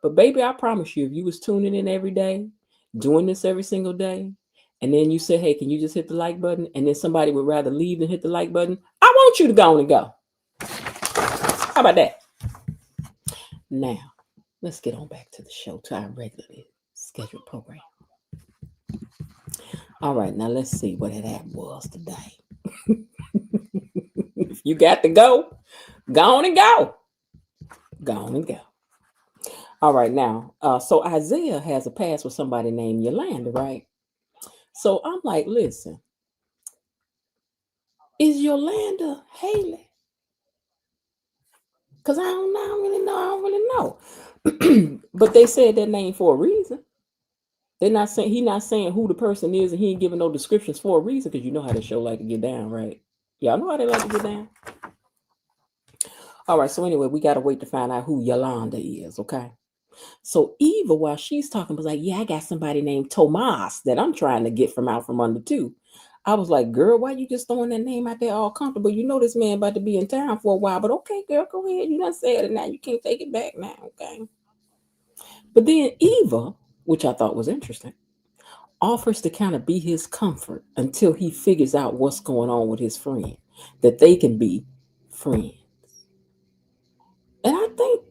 But baby, I promise you, if you was tuning in every day, doing this every single day, and then you say, hey, can you just hit the like button? And then somebody would rather leave than hit the like button. I want you to go on and go. How about that? Now, let's get on back to the show, to our regularly scheduled program. All right, now let's see what that was today. If you got to go on and go. Go on and go. All right, now, so Isaiah has a pass with somebody named Yolanda, right? So I'm like, listen, is Yolanda Hailey? Because I don't really know. But they said that name for a reason. They're not saying, he's not saying who the person is, and he ain't giving no descriptions for a reason, because you know how the show like to get down, right? Y'all know how they like to get down. All right, so anyway, we got to wait to find out who Yolanda is, okay? So Eva, while she's talking, was like, yeah, I got somebody named Tomas that I'm trying to get from out from under too. I was like, girl, why you just throwing that name out there all comfortable? You know this man about to be in town for a while, but okay, girl, go ahead. You done said it now. You can't take it back now, okay? But then Eva, which I thought was interesting, offers to kind of be his comfort until he figures out what's going on with his friend, that they can be friends. And I think,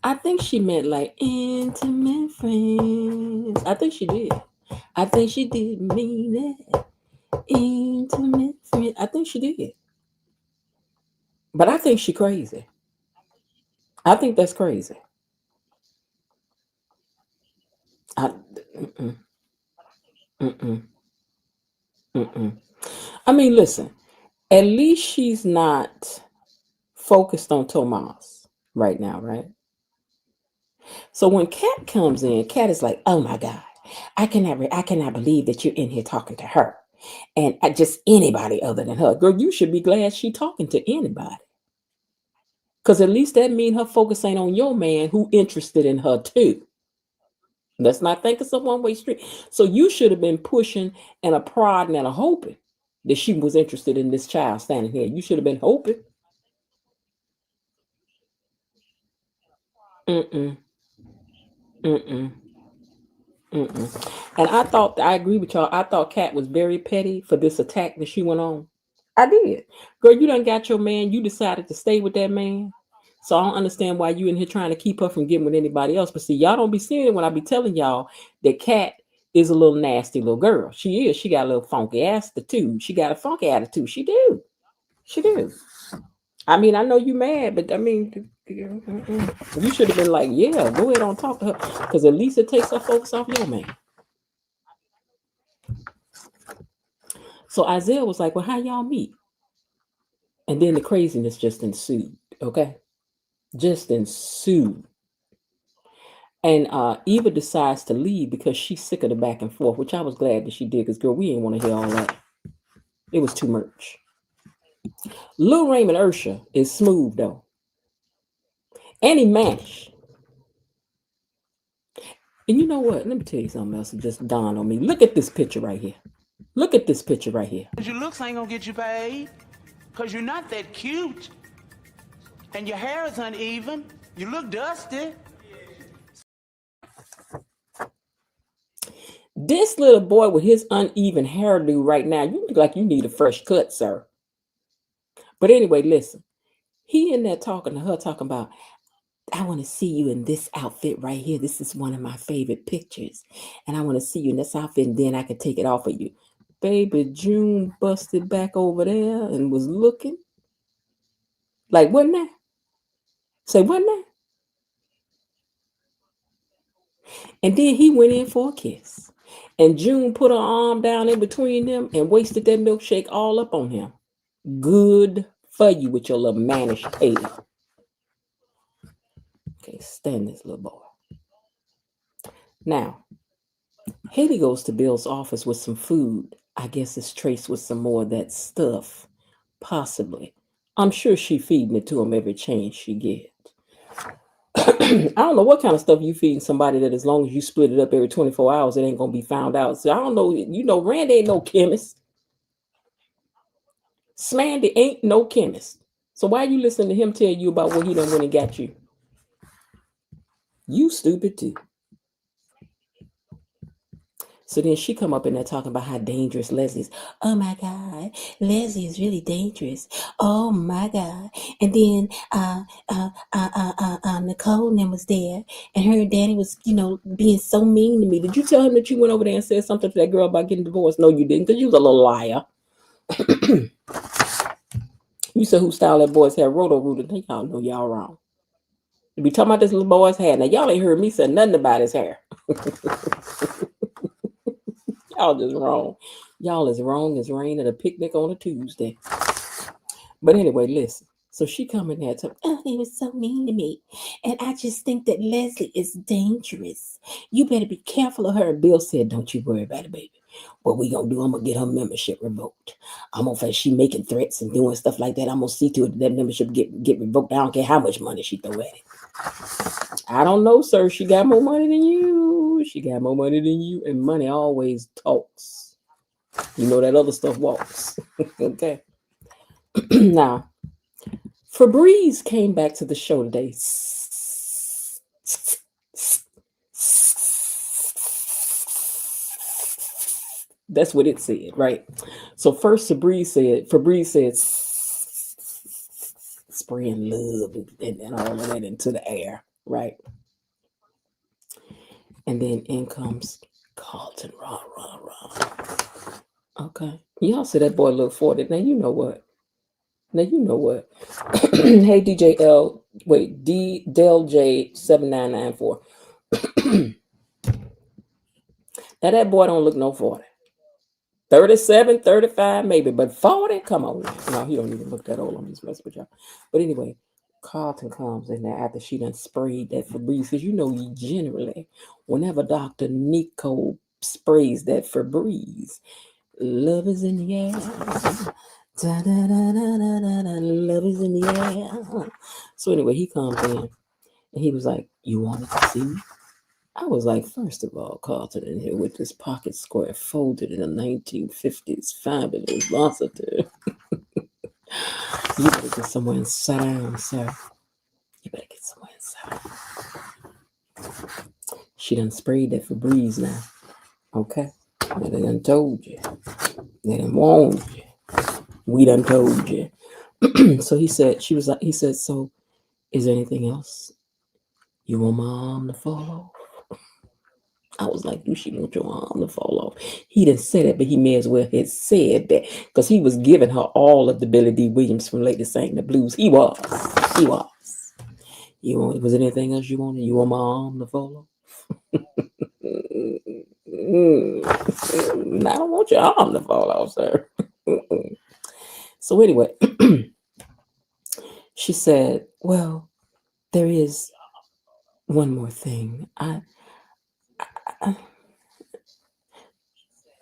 I think she meant like intimate friends. I think she did. I think she did mean that. Intimate friends. I think she did. But I think she crazy. I think that's crazy. I mean, listen, at least she's not focused on Tomas right now, right? So when Kat comes in, Kat is like, oh my God, I cannot believe that you're in here talking to her. And just anybody other than her. Girl, you should be glad she talking to anybody. Because at least that means her focus ain't on your man who interested in her too. Let's not think it's a one-way street. So you should have been pushing and a prodding and a hoping that she was interested in this child standing here. You should have been hoping. And I agree with y'all. I thought Kat was very petty for this attack that she went on. I did. Girl, you done got your man. You decided to stay with that man. So I don't understand why you in here trying to keep her from getting with anybody else. But see, y'all don't be seeing it when I be telling y'all that Kat is a little nasty little girl. She is. She got a little funky attitude. She got a funky attitude. She do. She do. I mean, I know you mad, but I mean, you should have been like, yeah, go ahead and talk to her. Because at least it takes her focus off your man. So Isaiah was like, well, how y'all meet? And then the craziness just ensued, okay? Just ensued. And Eva decides to leave because she's sick of the back and forth, which I was glad that she did, because, girl, we didn't want to hear all that. It was too much. Lil Raymond Ursha is smooth, though. And he managed. And you know what? Let me tell you something else that just dawned on me. Look at this picture right here. Look at this picture right here. Your looks ain't gonna get you paid, because you're not that cute. And your hair is uneven. You look dusty. This little boy with his uneven hairdo right now, you look like you need a fresh cut, sir. But anyway, listen. He in there talking to her, talking about, I want to see you in this outfit right here. This is one of my favorite pictures. And I want to see you in this outfit, and then I can take it off of you. Baby June busted back over there and was looking. Like, wasn't that? Say, wasn't that? And then he went in for a kiss. And June put her arm down in between them and wasted that milkshake all up on him. Good for you with your little mannish tail. Can't stand this little boy. Now, Hailey goes to Bill's office with some food. I guess it's traced with some more of that stuff. Possibly. I'm sure she feeding it to him every chance she gets. I don't know what kind of stuff you feeding somebody that as long as you split it up every 24 hours, it ain't going to be found out. So I don't know. You know, Randy ain't no chemist. Smandy ain't no chemist. So why you listening to him tell you about what he done went and got you? You stupid too. So then she come up in there talking about how dangerous Leslie is. Oh my God, Leslie is really dangerous. Oh my God. And then Nicole and them was there, and her daddy was, being so mean to me. Did you tell him that you went over there and said something to that girl about getting divorced? No, you didn't, because you was a little liar. You said who styled that boy's hair? Roto-Rooter. Y'all know y'all wrong. You be talking about this little boy's hair. Now y'all ain't heard me say nothing about his hair. Y'all just wrong. Y'all as wrong as rain at a picnic on a Tuesday. But anyway, listen. So she come in there and talk, oh, they were so mean to me. And I just think that Leslie is dangerous. You better be careful of her. And Bill said, don't you worry about it, baby. What we gonna do, I'm gonna get her membership revoked. I'm gonna find she making threats and doing stuff like that. I'm gonna see to it that membership get revoked. I don't care how much money she throw at it. I don't know, sir. She got more money than you. She got more money than you. And money always talks. You know that other stuff walks. Okay. Now, Febreze came back to the show today. That's what it said, right? So first Febreze said spraying love and all of that into the air, right? And then in comes Carlton, rah. Okay. Y'all see that boy look 40. Now you know what? Hey, Del J 7994. Now that boy don't look no 40. 37, 35 maybe, but 40? Come on. No, he don't even look that old. I'm just messing with y'all. But anyway, Carlton comes in there after she done sprayed that Febreze. Because generally, whenever Dr. Nicole sprays that Febreze, love is in the air. Da, da, da, da, da, da, da, love is in the air. So anyway, he comes in and he was like, you wanted to see me? I was like, first of all, Carlton in here with this pocket square folded in a 1950s fabulous positive. You better get somewhere and sit down, sir. You better get somewhere and sit down. She done sprayed that Febreze now. Okay? Now they done told you. They done warned you. We done told you. So he said, so is there anything else? You want my arm to fall off? I was like, you should want your arm to fall off. He didn't say that, but he may as well have said that because he was giving her all of the Billy D. Williams from Lady Sang the Blues. He was. Was there anything else you wanted? You want my arm to fall off? I don't want your arm to fall off, sir. So anyway, she said, well, there is one more thing.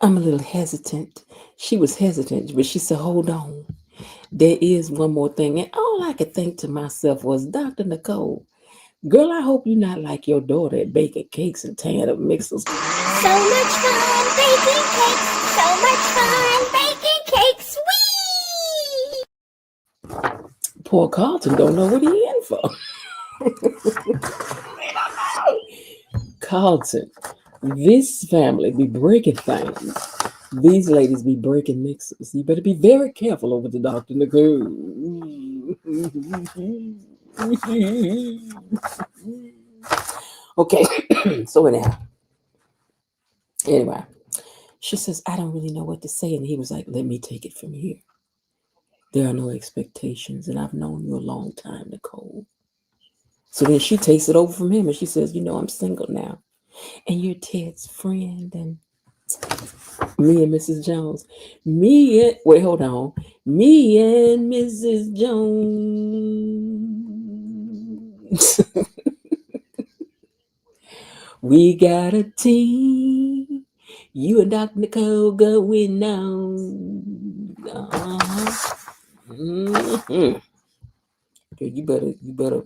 I'm a little hesitant. She was hesitant, but she said, hold on. There is one more thing. And all I could think to myself was, Dr. Nicole, girl, I hope you're not like your daughter at baking cakes and tearing up mixers. So much fun baking cakes. So much fun baking cakes. Whee! Poor Carlton don't know what he in for. Carlton This family be breaking things. These ladies be breaking mixes. You better be very careful over the Dr. Nicole. Okay, so anyway, she says, I don't really know what to say. And he was like, let me take it from here. There are no expectations, and I've known you a long time, Nicole. So then she takes it over from him, and she says, I'm single now. And you're Ted's friend, and me and Mrs. Jones. Me and Mrs. Jones. We got a team. You and Dr. Nicole going on. Mm-hmm. Okay, you better,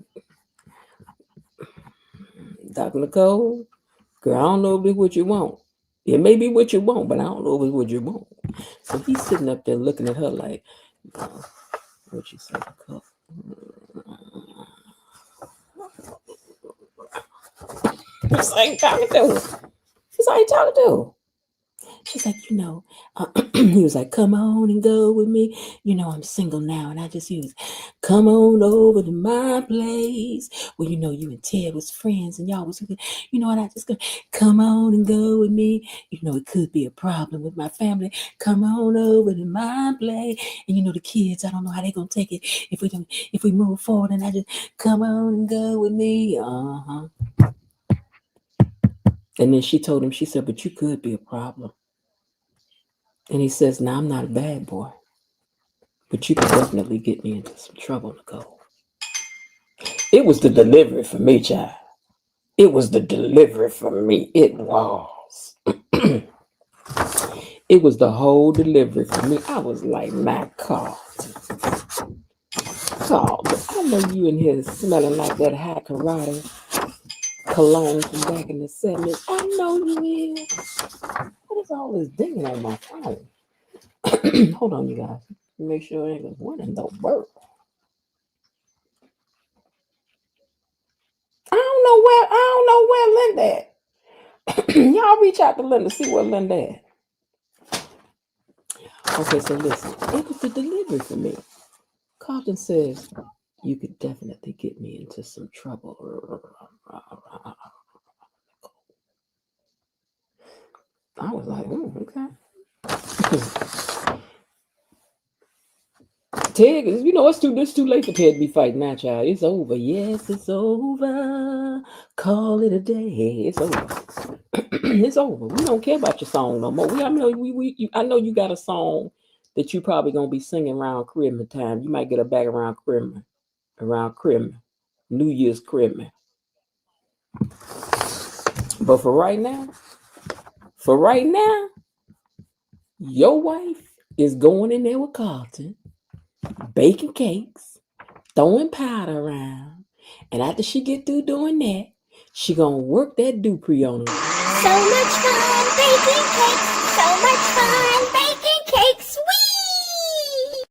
Dr. Nicole, girl, I don't know if it's what you want. It may be what you want, but I don't know if it's what you want. So he's sitting up there looking at her like, what you say, Nicole? She's like, talking to. She's like, talking to. She's like, he was like, come on and go with me. I'm single now. And I just used, come on over to my place. Well, you and Ted was friends and y'all was, and I just go, come on and go with me. It could be a problem with my family. Come on over to my place. And the kids, I don't know how they're going to take it if we move forward. And I just, come on and go with me. And then she told him, she said, but you could be a problem. And he says, now I'm not a bad boy, but you can definitely get me into some trouble, Nicole. It was the delivery for me, child. It was the delivery for me. It was. It was the whole delivery for me. I was like, my Carlton. I know you in here smelling like that high karate cologne from back in the 70s. I know you is. What is all this dinging on my phone? Hold on, you guys. Make sure I ain't one in the world. I don't know where Linda at. Y'all reach out to Linda, see where Linda at. Okay, so listen, it was the delivery for me. Carlton says, you could definitely get me into some trouble. I was like, okay. Ted, it's too late for Ted to be fighting that child. It's over. Yes, it's over. Call it a day. It's over. It's over. We don't care about your song no more. I know you got a song that you probably gonna be singing around Christmas time. You might get her back around Christmas, New Year's Christmas. But for right now, your wife is going in there with Carlton, baking cakes, throwing powder around, and after she get through doing that, she gonna work that Dupree on her. So much fun baking cakes. So much fun baking cakes. Whee!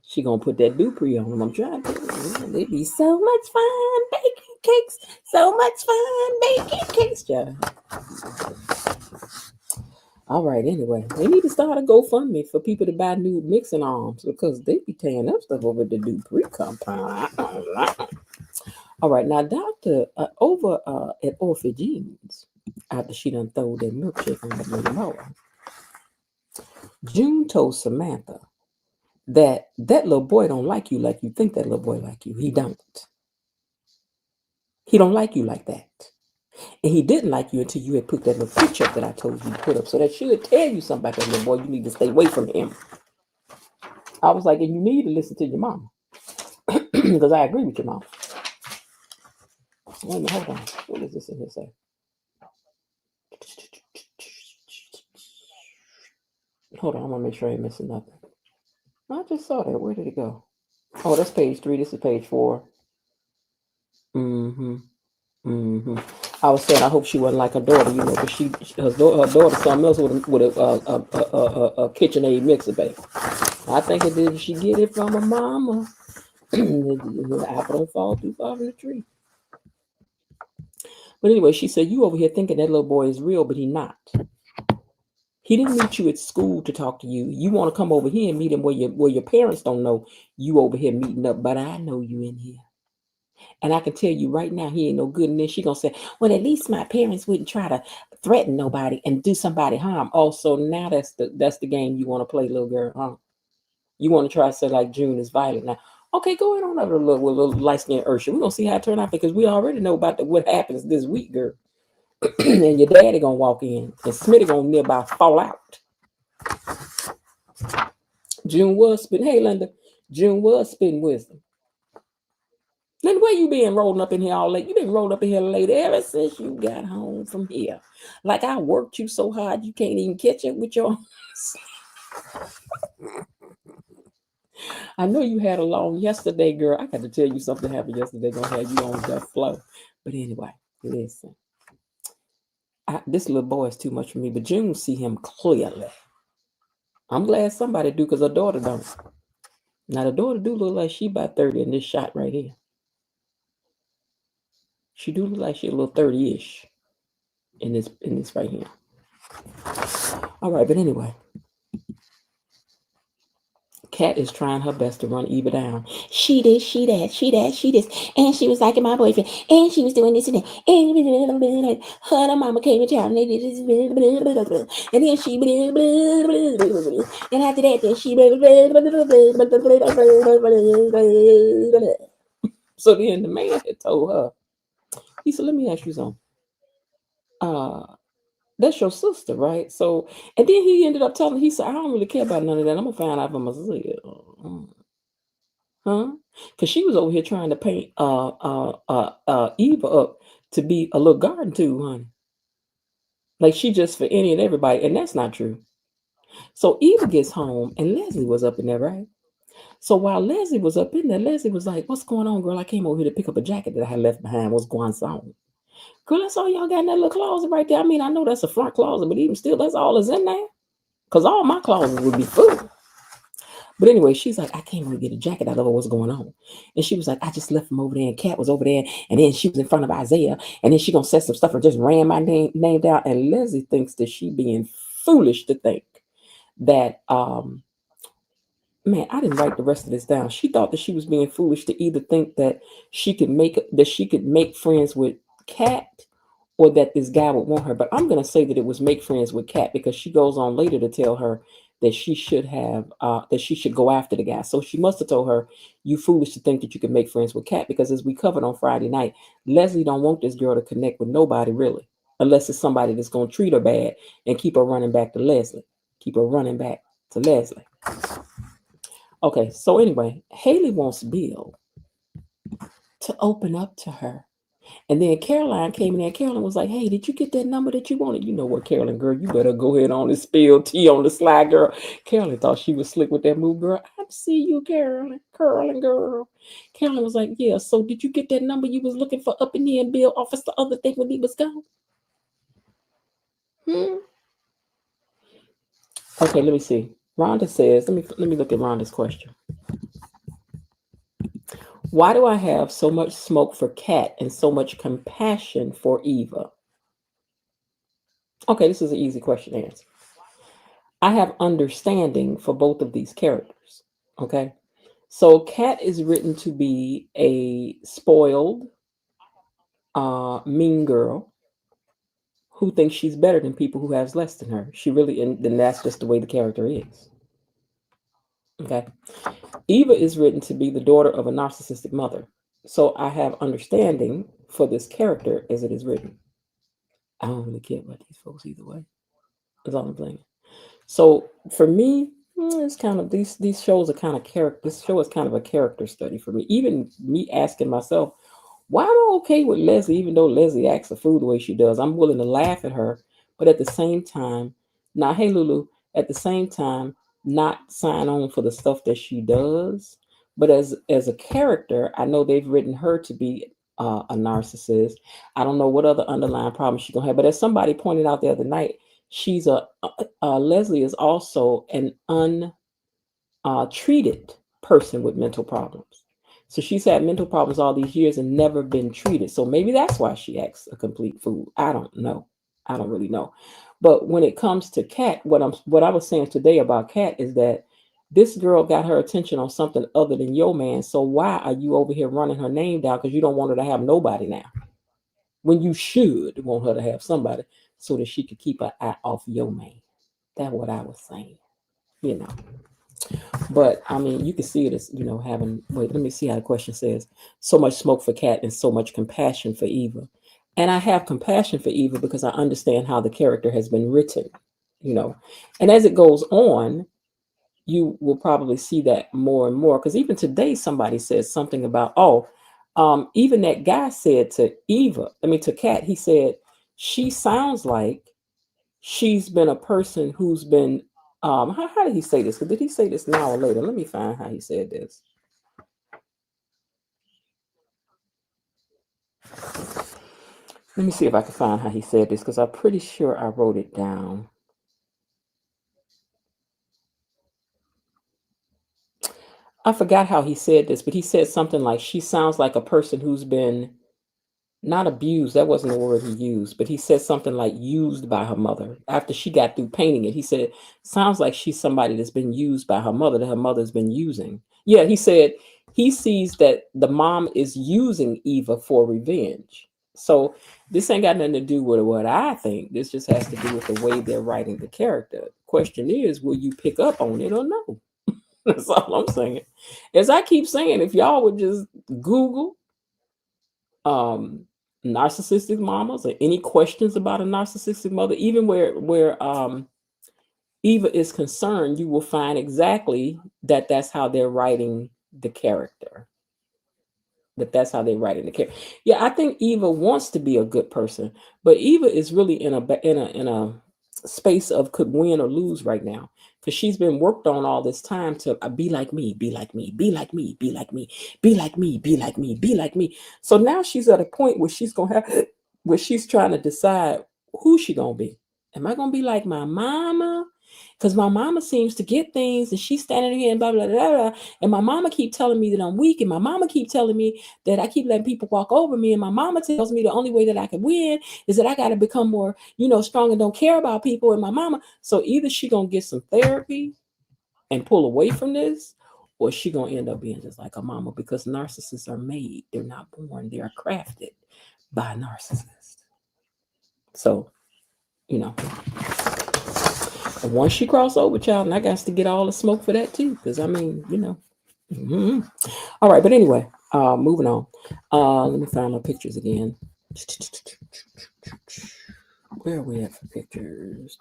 She gonna put that Dupree on them. I'm trying to tell you. It be so much fun baking cakes. So much fun baking cakes, child. All right, anyway. They need to start a GoFundMe for people to buy new mixing arms because they be tearing up stuff over the Dupree compound. All right, now Dr. Over at Orphagene's, after she done throw that milkshake on the little mower, June told Samantha that little boy don't like you think that little boy like you. He don't. He don't like you like that. And he didn't like you until you had put that little picture up that I told you to put up. So that should tell you something about that little boy. You need to stay away from him. I was like, and you need to listen to your mama. Because I agree with your mama. Wait a minute, hold on. What does this in here say? Hold on, I want to make sure I ain't missing nothing. I just saw that. Where did it go? Oh, that's page 3. This is page 4. I was saying I hope she wasn't like her daughter, because her daughter something else with a KitchenAid mixer, baby. I think it did. She get it from her mama. The apple don't fall too far from the tree. But anyway, she said, you over here thinking that little boy is real, but he not. He didn't meet you at school to talk to you. You want to come over here and meet him where your parents don't know you over here meeting up, but I know you in here. And I can tell you right now, he ain't no good. And then she gonna say, well, at least my parents wouldn't try to threaten nobody and do somebody harm. Also, now that's the game you want to play, little girl, huh? You want to try to say like June is violent now. Okay, go ahead on over with a little light-skinned Ursula. We're gonna see how it turn out because we already know about what happens this week, girl. And your daddy gonna walk in and Smitty gonna nearby fall out. June was spitting. Hey, Linda. June was spitting wisdom. Then where you been rolling up in here all late? You been rolling up in here late ever since you got home from here. Like I worked you so hard you can't even catch it with your. I know you had a long yesterday, girl. I got to tell you something happened yesterday. Gonna have you on that flow. But anyway, listen. This little boy is too much for me. But June see him clearly. I'm glad somebody do because her daughter don't. Now the daughter do look like she about 30 in this shot right here. She do look like she a little 30-ish in this right here. All right, but anyway. Kat is trying her best to run Eva down. She this, she that, she that, she this. And she was liking my boyfriend. And she was doing this and that. And her and her mama came to town and they did this. And then she. And after that, then she. So then the man had told her, he said, let me ask you something. That's your sister, right? So, and then he ended up telling, he said, I don't really care about none of that. I'm gonna find out for myself. Huh? Because she was over here trying to paint Eva up to be a little garden tool, honey. Like she just for any and everybody, and that's not true. So Eva gets home, and Leslie was up in there, right? So while Leslie was up in there, Leslie was like, what's going on, girl? I came over here to pick up a jacket that I had left behind. What's going on? Girl, that's all y'all got in that little closet right there. I mean, I know that's a front closet, but even still, that's all that's in there. Because all my closets would be full. But anyway, she's like, I came over to get a jacket out of her. What's going on? And she was like, I just left him over there, and Kat was over there. And then she was in front of Isaiah. And then she going to set some stuff and just ran my name down. And Leslie thinks that she being foolish to think that, man, I didn't write the rest of this down. She thought that she was being foolish to either think that she could make friends with Kat or that this guy would want her. But I'm going to say that it was make friends with Kat because she goes on later to tell her that she should go after the guy. So she must have told her, you foolish to think that you could make friends with Kat, because as we covered on Friday night, Leslie don't want this girl to connect with nobody really, unless it's somebody that's going to treat her bad and keep her running back to Leslie. Okay, so anyway, Hailey wants Bill to open up to her. And then Caroline came in there. Caroline was like, hey, did you get that number that you wanted? You know what, Caroline, girl, you better go ahead on and spill tea on the slide, girl. Caroline thought she was slick with that move, girl. I see you, Caroline, girl. Caroline was like, yeah, so did you get that number you was looking for up in here in Bill's office the other day when he was gone? Okay, let me see. Rhonda says, let me look at Rhonda's question. Why do I have so much smoke for Kat and so much compassion for Eva? Okay, this is an easy question to answer. I have understanding for both of these characters. Okay, so Kat is written to be a spoiled, mean girl who thinks she's better than people who have less than her. And that's just the way the character is. Okay. Eva is written to be the daughter of a narcissistic mother. So I have understanding for this character as it is written. I don't really care about these folks either way. That's all I'm saying. So for me, it's kind of these shows are kind of character. This show is kind of a character study for me. Even me asking myself, why am I okay with Leslie, even though Leslie acts the fool the way she does? I'm willing to laugh at her, but at the same time, now, hey Lulu, at the same time, not sign on for the stuff that she does. But as a character, I know they've written her to be a narcissist. I don't know what other underlying problems she's gonna have. But as somebody pointed out the other night, she's Leslie is also an untreated person with mental problems. So she's had mental problems all these years and never been treated. So maybe that's why she acts a complete fool. I don't know. I don't really know. But when it comes to Kat, what I was saying today about Kat is that this girl got her attention on something other than your man. So why are you over here running her name down? Because you don't want her to have nobody now. When you should want her to have somebody so that she could keep her eye off your man. That's what I was saying. You know. But I mean, you can see it as, having, wait, let me see how the question says. So much smoke for Kat and so much compassion for Eva. And I have compassion for Eva because I understand how the character has been written, And as it goes on, you will probably see that more and more. Because even today, somebody says something about, even that guy said to Kat, he said, she sounds like she's been a person who's been how did he say this? Did he say this now or later? Let me find how he said this. Let me see if I can find how he said this, because I'm pretty sure I wrote it down. I forgot how he said this, but he said something like, she sounds like a person who's been not abused. That wasn't the word he used, but he said something like used by her mother. After she got through painting it, he said, sounds like she's somebody that's been used by her mother, that her mother's been using. Yeah, he said he sees that the mom is using Eva for revenge. So this ain't got nothing to do with what I think. This just has to do with the way they're writing the character. Question is, will you pick up on it or no? That's all I'm saying. As I keep saying, if y'all would just Google narcissistic mamas or any questions about a narcissistic mother, even where Eva is concerned, you will find exactly that's how they're writing the character. That's how they're writing the character. Yeah, I think Eva wants to be a good person, but Eva is really in a space of could win or lose right now, because she's been worked on all this time to be like me, be like me, be like me, be like me, be like me, be like me, be like me. So now she's at a point where she's trying to decide who she gonna be. Am I gonna be like my mama? Because my mama seems to get things and she's standing here and blah, blah, blah, blah. And my mama keep telling me that I'm weak. And my mama keep telling me that I keep letting people walk over me. And my mama tells me the only way that I can win is that I got to become more, strong and don't care about people. And my mama. So either she going to get some therapy and pull away from this, or she going to end up being just like a mama, because narcissists are made. They're not born. They are crafted by narcissists. So, and once she cross over, child, and I got to get all the smoke for that too, because I mean, Mm-hmm. All right, but anyway, moving on. Let me find my pictures again. Where are we at for pictures?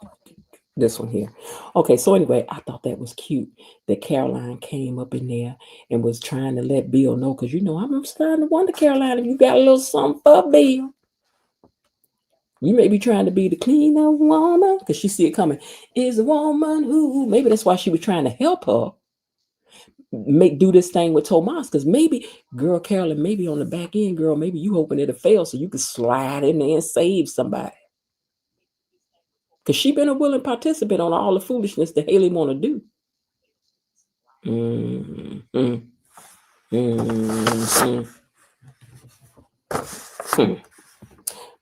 This one here. Okay, so anyway, I thought that was cute that Caroline came up in there and was trying to let Bill know, because I'm starting to wonder, Caroline, if you got a little something for Bill. You may be trying to be the cleaner woman, because she see it coming. Is a woman who, maybe that's why she was trying to help her do this thing with Tomas, because maybe, girl, Carolyn, maybe on the back end, girl, maybe you hoping it'll fail so you can slide in there and save somebody. Because she been a willing participant on all the foolishness that Hailey want to do. Mm-hmm. Mm-hmm.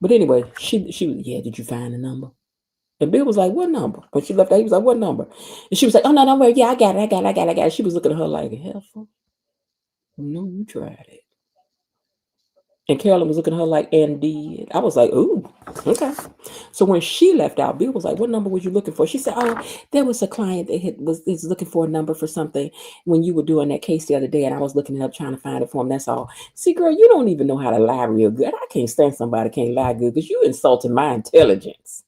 But anyway, she was, yeah, did you find the number? And Bill was like, what number? When she left out, he was like, what number? And she was like, oh, no, don't worry. Yeah, I got it. She was looking at her like, hell, no, you tried it. And Carolyn was looking at her like, and did. I was like, ooh, okay. So when she left out, Bill was like, what number was you looking for? She said, oh, there was a client that was looking for a number for something when you were doing that case the other day, and I was looking it up trying to find it for him. That's all. See, girl, you don't even know how to lie real good. I can't stand somebody can't lie good, because you insulted my intelligence.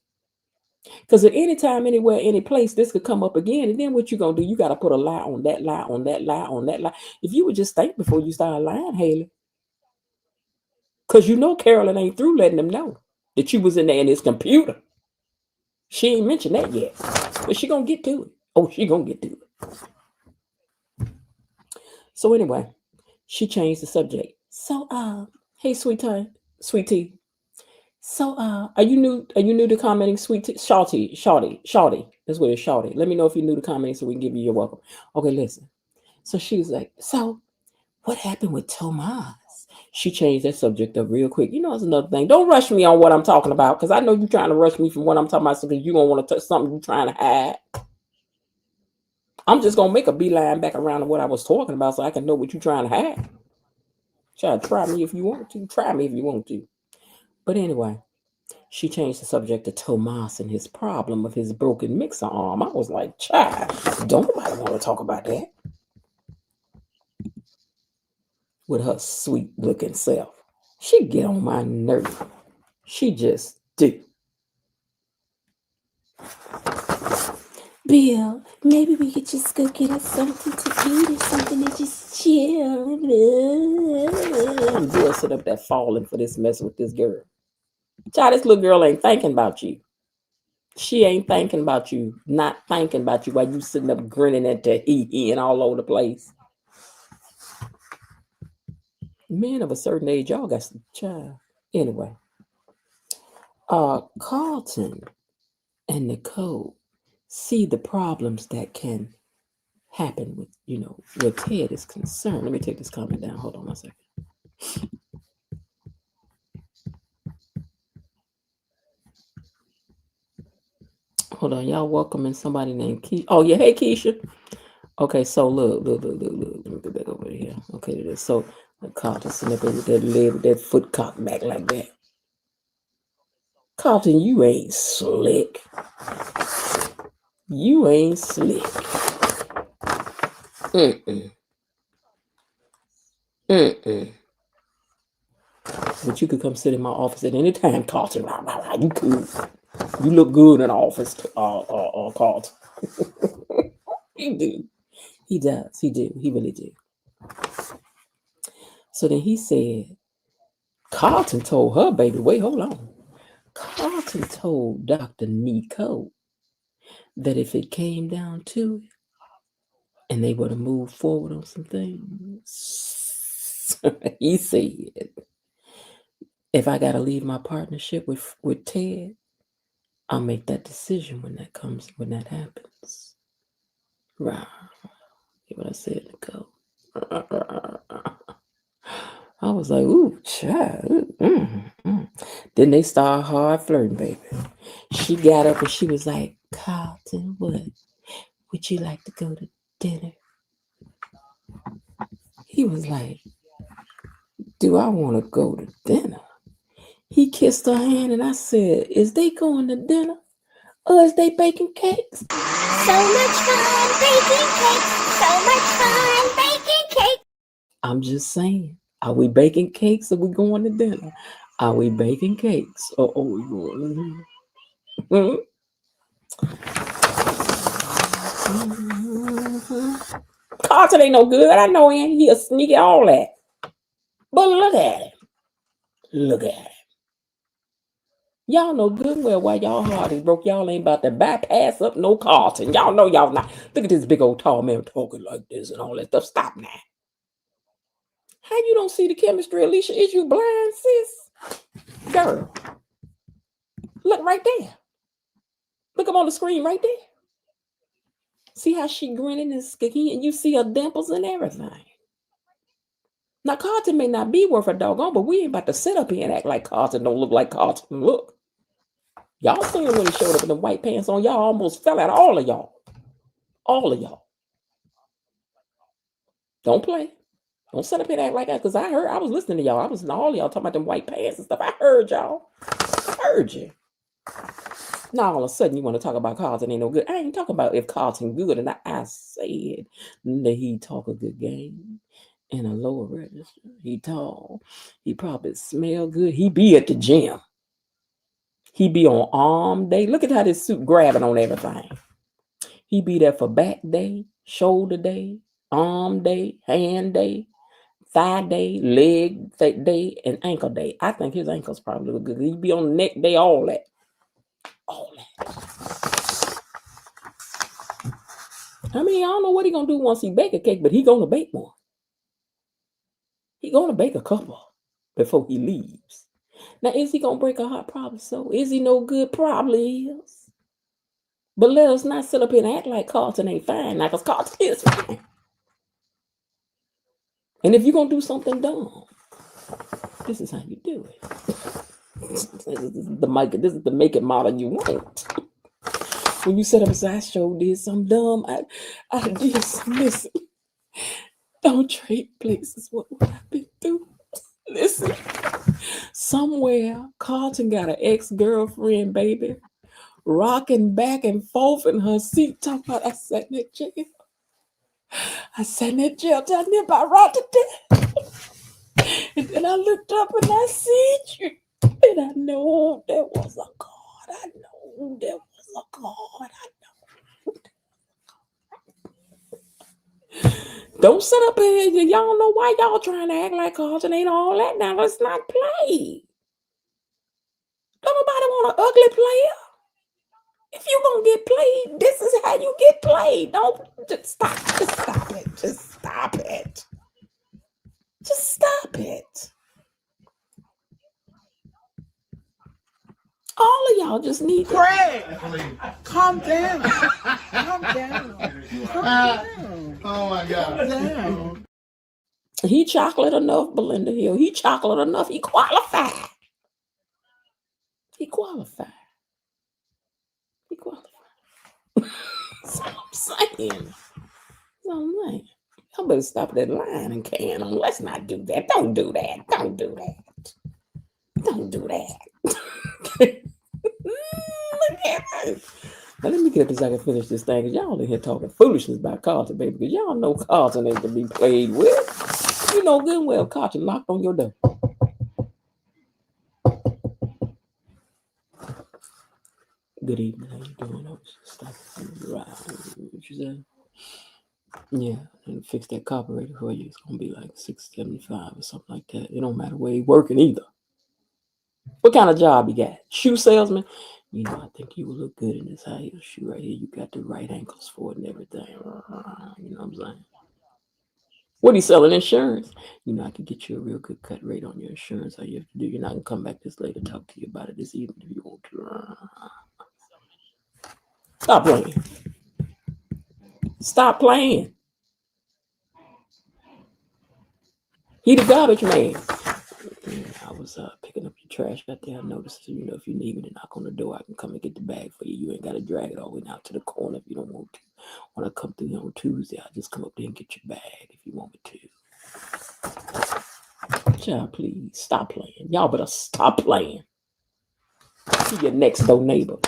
Because at any time, anywhere, any place, this could come up again. And then what you going to do? You got to put a lie on that lie, on that lie, on that lie. If you would just think before you start lying, Hailey. Because Carolyn ain't through letting them know that you was in there in his computer. She ain't mentioned that yet. But she going to get to it. Oh, she going to get to it. So anyway, she changed the subject. So, hey, sweetie. So, are you new to commenting, sweetie? Shawty. That's what it's, Shawty. Let me know if you're new to commenting so we can give you your welcome. Okay, listen. So she was like, so what happened with Tomas? She changed that subject up real quick. You know, it's another thing. Don't rush me on what I'm talking about, because I know you're trying to rush me from what I'm talking about, so because you don't want to touch something you're trying to hide. I'm just gonna make a beeline back around to what I was talking about, so I can know what you're trying to hide. Try me if you want to. Try me if you want to. But anyway, she changed the subject to Tomas and his problem of his broken mixer arm. I was like, child, don't nobody want to talk about that. With her sweet looking self. She get on my nerve. She just do. Bill, maybe we could just go get us something to eat or something to just chill. And Bill sit up there falling for this mess with this girl. Child, this little girl ain't thinking about you. She ain't thinking about you, not thinking about you while you sitting up grinning at the and all over the place. Men of a certain age, y'all got some child. Anyway, Carlton and Nicole see the problems that can happen with, where Ted is concerned. Let me take this comment down. Hold on one second. Hold on, y'all welcoming somebody named Keisha. Oh yeah, hey Keisha. Okay, so look. Let me go back over here. Okay, it is. So Carlton sitting up there with that leg, with that foot cocked back like that. Carlton, you ain't slick. You ain't slick. But you could come sit in my office at any time, Carlton. You could. You look good in the office, Carlton. He do. He does. He do. He really do. So then he said, Carlton told her, baby, wait, hold on. Carlton told Dr. Nicole that if it came down to it and they were to move forward on some things, he said, if I got to leave my partnership with Ted, I'll make that decision when that happens. Right. Hear what I said, Nicole? I was like, ooh, child. Then they started hard flirting, baby. She got up and she was like, Carlton, what? Would you like to go to dinner? He was like, do I want to go to dinner? He kissed her hand and I said, is they going to dinner? Or is they baking cakes? So much fun baking cakes. So much fun baking cakes. I'm just saying, are we baking cakes or we going to dinner? Are we baking cakes or are we going to dinner? Carlton ain't no good. I know him. He a sneaky all that. But look at him. Look at him. Y'all know good and well why y'all heart is broke. Y'all ain't about to bypass up no Carlton. Y'all know y'all not. Look at this big old tall man talking like this and all that stuff. Stop now. How you don't see the chemistry, Alicia? Is you blind, sis? Girl. Look right there. Look up on the screen right there. See how she grinning and skicky and you see her dimples and everything. Now, Carlton may not be worth a doggone, but we ain't about to sit up here and act like Carlton don't look like Carlton look. Y'all seen him when he showed up in the white pants on. Y'all almost fell out, all of y'all. All of y'all. Don't play. Don't sit up here and act like that, because I was listening to y'all. I was listening to all of y'all talking about them white pants and stuff. I heard y'all. I heard you. Now all of a sudden you want to talk about Carlton ain't no good. I ain't talking about if Carlton good, and I said that he talk a good game in a lower register. He tall. He probably smell good. He be at the gym. He be on arm day. Look at how this suit grabbing on everything. He be there for back day, shoulder day, arm day, hand day, thigh day, leg day, and ankle day. I think his ankles probably look good. He be on neck day, all that. All that. I mean, I don't know what he gonna do once he bake a cake, but he gonna bake one. He gonna bake a couple before he leaves. Now, is he gonna break a heart? Probably so. Is he no good? Probably is. But let us not sit up here and act like Carlton ain't fine now, because Carlton is fine. And if you're gonna do something dumb, this is how you do it. This is the make it model you want. When you set up a sideshow, did something dumb, I just listen. Don't trade places what I've been through. Listen, somewhere Carlton got an ex-girlfriend, baby, rocking back and forth in her seat, talking about I sat in that jail. I sat in that jail down there by rock to death. And then I looked up and I seen you. And I know there was a God. I know there was a God. I know. Don't sit up here. Y'all know why y'all trying to act like Carlton ain't all that now. Let's not play. Don't nobody want an ugly player. If you gonna get played, this is how you get played. Don't just stop. Just stop it. Just stop it. Just stop it. All of y'all just need to Craig, calm down. Calm down. Calm down. Oh my God. Down. He chocolate enough, Belinda Hill. He chocolate enough. He qualified. He qualified. He qualified. That's all I'm saying. That's all I'm saying. Y'all better stop that line and can on. Let's not do that. Don't do that. Don't do that. Don't do that. Look at that. Now let me get this so I can finish this thing. Cause y'all in here talking foolishness about Carlton, baby. Because y'all know Carlton ain't to be played with. You know good and well Carlton knocked on your door. Good evening. How you doing? I was just stopping around. What you said? Yeah, and fix that carburetor for you. It's gonna be like $675 or something like that. It don't matter where you working either. What kind of job you got? Shoe salesman? You know, I think you will look good in this high heel shoe right here. You got the right ankles for it and everything. You know what I'm saying? What are you selling? Insurance? You know, I can get you a real good cut rate on your insurance. All you have to do, you're not gonna come back this later, talk to you about it this evening if you want to. Stop playing. Stop playing. He the garbage man. I was picking up your trash out there. I noticed, you know, if you need me to knock on the door, I can come and get the bag for you. You ain't got to drag it all the way out to the corner if you don't want to. When I come through on Tuesday, I'll just come up there and get your bag if you want me to. Child, please stop playing. Y'all better stop playing. See your next door neighbor.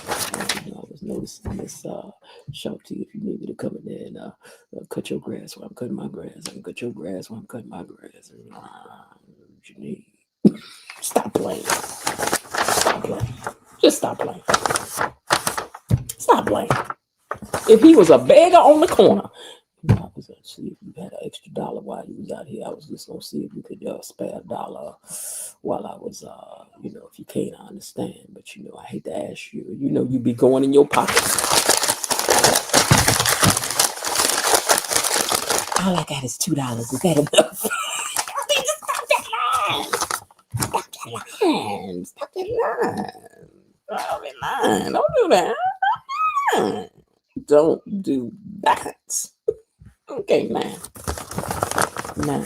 You know, I was noticing this show to you if you need me to come in there and cut your grass while I'm cutting my grass. I can cut your grass while I'm cutting my grass. What you need. Stop playing. Stop playing. Just stop playing. Stop playing. If he was a beggar on the corner, I was gonna see if you had an extra dollar while you was out here. I was just gonna see if you could spare a dollar while I was, you know, if you can't, I understand. But you know, I hate to ask you. You know, you be going in your pocket. All I got is $2. Is that enough? Stop that line. Stop that line. Stop that line. Stop that line. Don't do that. Don't do that. Okay, man. Now,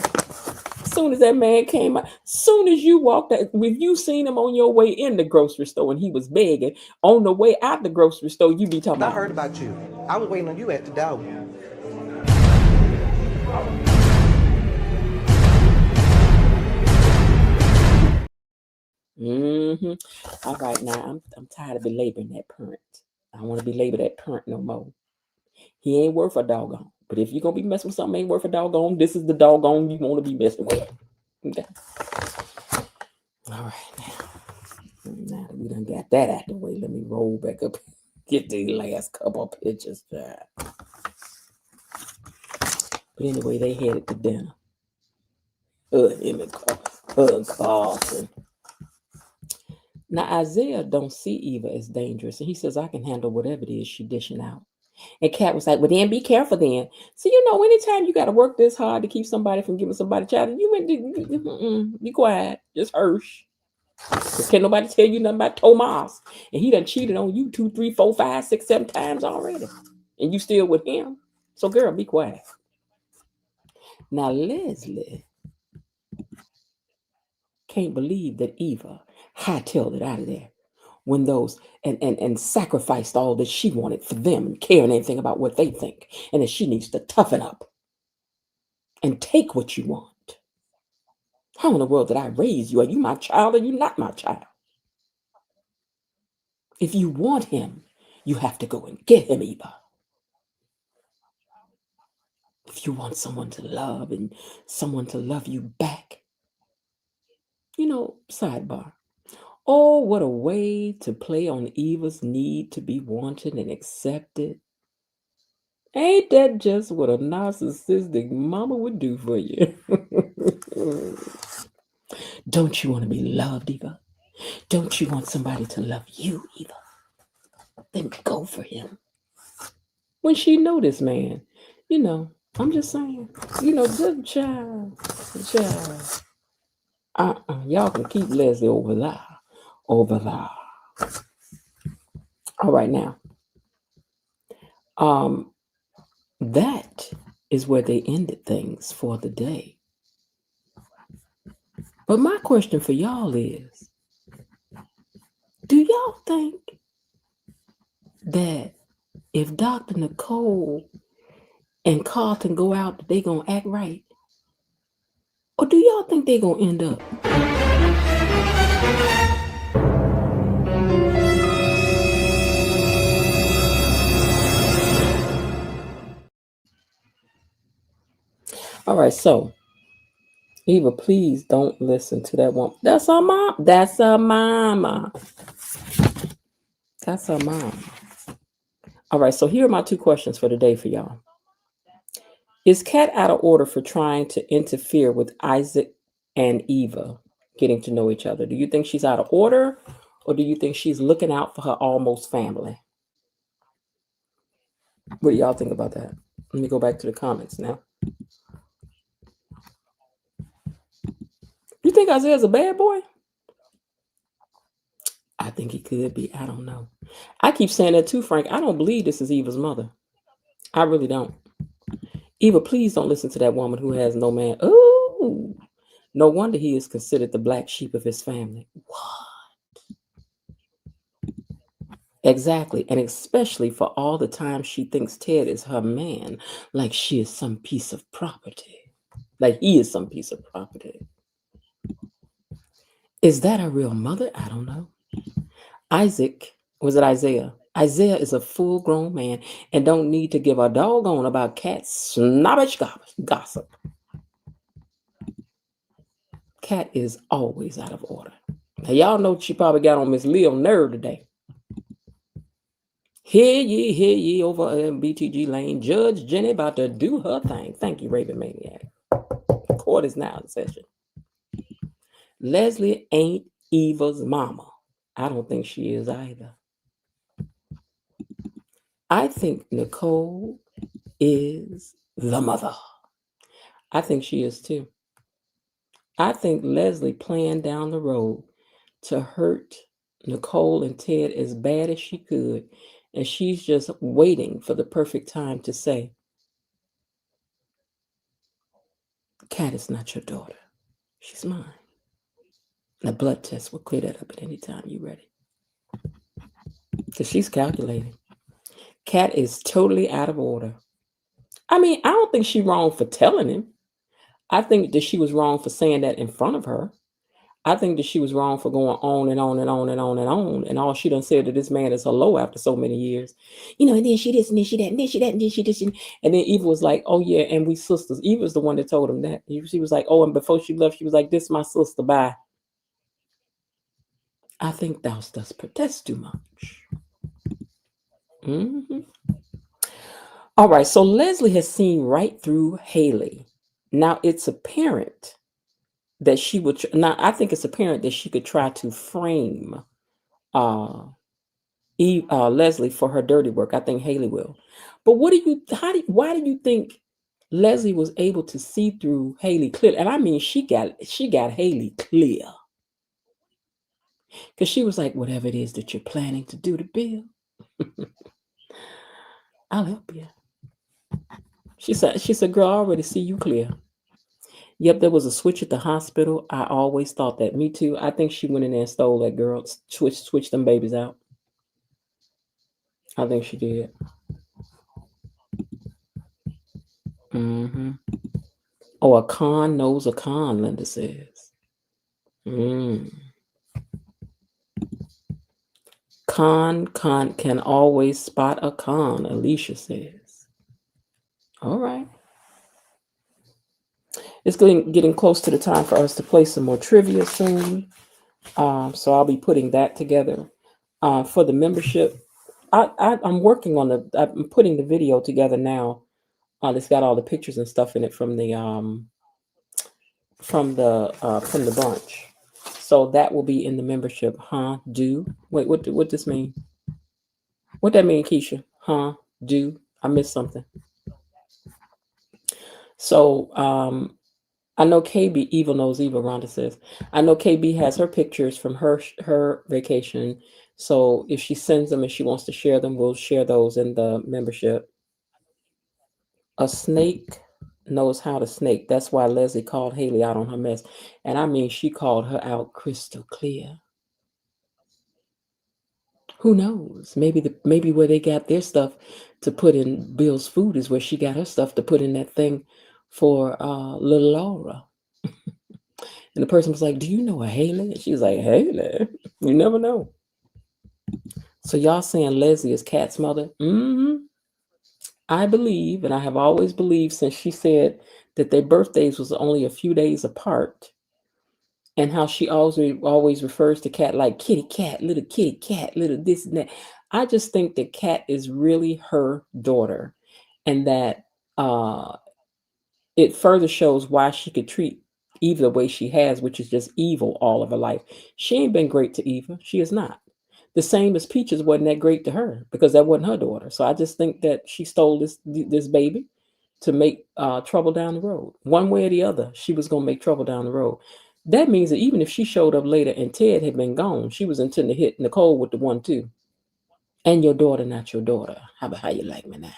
as soon as that man came out, as soon as you walked out, if you seen him on your way in the grocery store and he was begging, on the way out the grocery store, you be talking about. I heard about you. I was waiting on you at the door. All right, now I'm tired of belaboring that parent. I don't want to belabor that parent no more. He ain't worth a doggone. But if you're gonna be messing with something ain't worth a doggone, this is the doggone you want to be messing with. Okay. All right, now that we done got that out the way, let me roll back up, get the last couple of pictures. But anyway, they headed to dinner. Him and Carlton. Now Isaiah don't see Eva as dangerous, and he says I can handle whatever it is she dishing out. And Kat was like, well, then be careful then. So, you know, anytime you got to work this hard to keep somebody from giving somebody a child, you went to be quiet. Just hush. Can't nobody tell you nothing about Tomas. And he done cheated on you 2, 3, 4, 5, 6, 7 times already. And you still with him. So, girl, be quiet. Now, Leslie can't believe that Eva hightailed it out of there when those and sacrificed all that she wanted for them and caring anything about what they think, and that she needs to toughen up and take what you want. How in the world did I raise you? Are you my child or you not my child? If you want him, you have to go and get him, Eva. If you want someone to love and someone to love you back, sidebar. Oh, what a way to play on Eva's need to be wanted and accepted. Ain't that just what a narcissistic mama would do for you? Don't you want to be loved, Eva? Don't you want somebody to love you, Eva? Then go for him. When she know this man, I'm just saying, good child. Y'all can keep Leslie over there. All right, now. That is where they ended things for the day. But my question for y'all is, do y'all think that if Dr. Nicole and Carlton go out, they gonna act right? Or do y'all think they gonna end up? All right, so Eva, please don't listen to that one. That's her mom. That's her mama. That's her mom. All right, so here are my two questions for today for y'all. Is Kat out of order for trying to interfere with Isaac and Eva getting to know each other? Do you think she's out of order, or do you think she's looking out for her almost family? What do y'all think about that? Let me go back to the comments now. You think Isaiah's a bad boy? I think he could be. I don't know. I keep saying that too, Frank. I don't believe this is Eva's mother. I really don't. Eva, please don't listen to that woman who has no man. Oh, no wonder he is considered the black sheep of his family. What? Exactly. And especially for all the time she thinks Ted is her man, like she is some piece of property. Like he is some piece of property. Is that her real mother? I don't know. Isaac, was it Isaiah? Isaiah is a full-grown man and don't need to give a doggone about Kat's snobbish gossip. Kat is always out of order. Now, y'all know she probably got on Miss Leo's nerve today. Hear ye over in BTG Lane. Judge Jenny about to do her thing. Thank you, Raven Maniac. Court is now in session. Leslie ain't Eva's mama. I don't think she is either. I think Nicole is the mother. I think she is too. I think Leslie planned down the road to hurt Nicole and Ted as bad as she could, and she's just waiting for the perfect time to say, Kat is not your daughter. She's mine. The blood test will clear that up at any time you're ready. Because she's calculating. Kat is totally out of order. I mean, I don't think she's wrong for telling him. I think that she was wrong for saying that in front of her. I think that she was wrong for going on and on and on and on and on. And all she done said to this man is hello after so many years. And then she this, and then she that, and then she that, and then she this. And then Eva was like, oh, yeah, and we sisters. Eva was the one that told him that. She was like, oh, and before she left, she was like, this my sister, bye. I think thou does protest too much. Mm-hmm. All right, so Leslie has seen right through Hailey. Now it's apparent that she would. Now I think it's apparent that she could try to frame Leslie for her dirty work. I think Hailey will. But why do you think Leslie was able to see through Hailey clearly? And I mean, she got Hailey clear. Because she was like, whatever it is that you're planning to do to Bill, I'll help you. She said, girl, I already see you clear. Yep, there was a switch at the hospital. I always thought that. Me too. I think she went in there and stole that girl, switched them babies out. I think she did. Mm-hmm. Oh, a con knows a con, Linda says. Con can always spot a con, Alicia says. All right. It's getting close to the time for us to play some more trivia soon. So I'll be putting that together. For the membership, I'm working on I'm putting the video together now. It's got all the pictures and stuff in it from the bunch. So that will be in the membership. Wait, what this mean? What that mean, Keisha? I missed something. So I know KB, Eva knows Eva, Rhonda says. I know KB has her pictures from her vacation. So if she sends them and she wants to share them, we'll share those in the membership. A snake knows how to snake. That's why Leslie called Hailey out on her mess. And I mean, she called her out crystal clear. Who knows? Maybe where they got their stuff to put in Bill's food is where she got her stuff to put in that thing for little Laura. And the person was like, "Do you know a Hailey?" And she was like, "Hailey, you never know." So y'all saying Leslie is Kat's mother? I believe, and I have always believed since she said that their birthdays was only a few days apart, and how she always refers to Kat like kitty cat, little this and that. I just think that Kat is really her daughter, and that it further shows why she could treat Eva the way she has, which is just evil all of her life. She ain't been great to Eva. She is not. The same as Peaches wasn't that great to her because that wasn't her daughter. So I just think that she stole this baby to make trouble down the road. One way or the other, she was going to make trouble down the road. That means that even if she showed up later and Ted had been gone, she was intending to hit Nicole with the 1-2. And your daughter, not your daughter. How you like me now?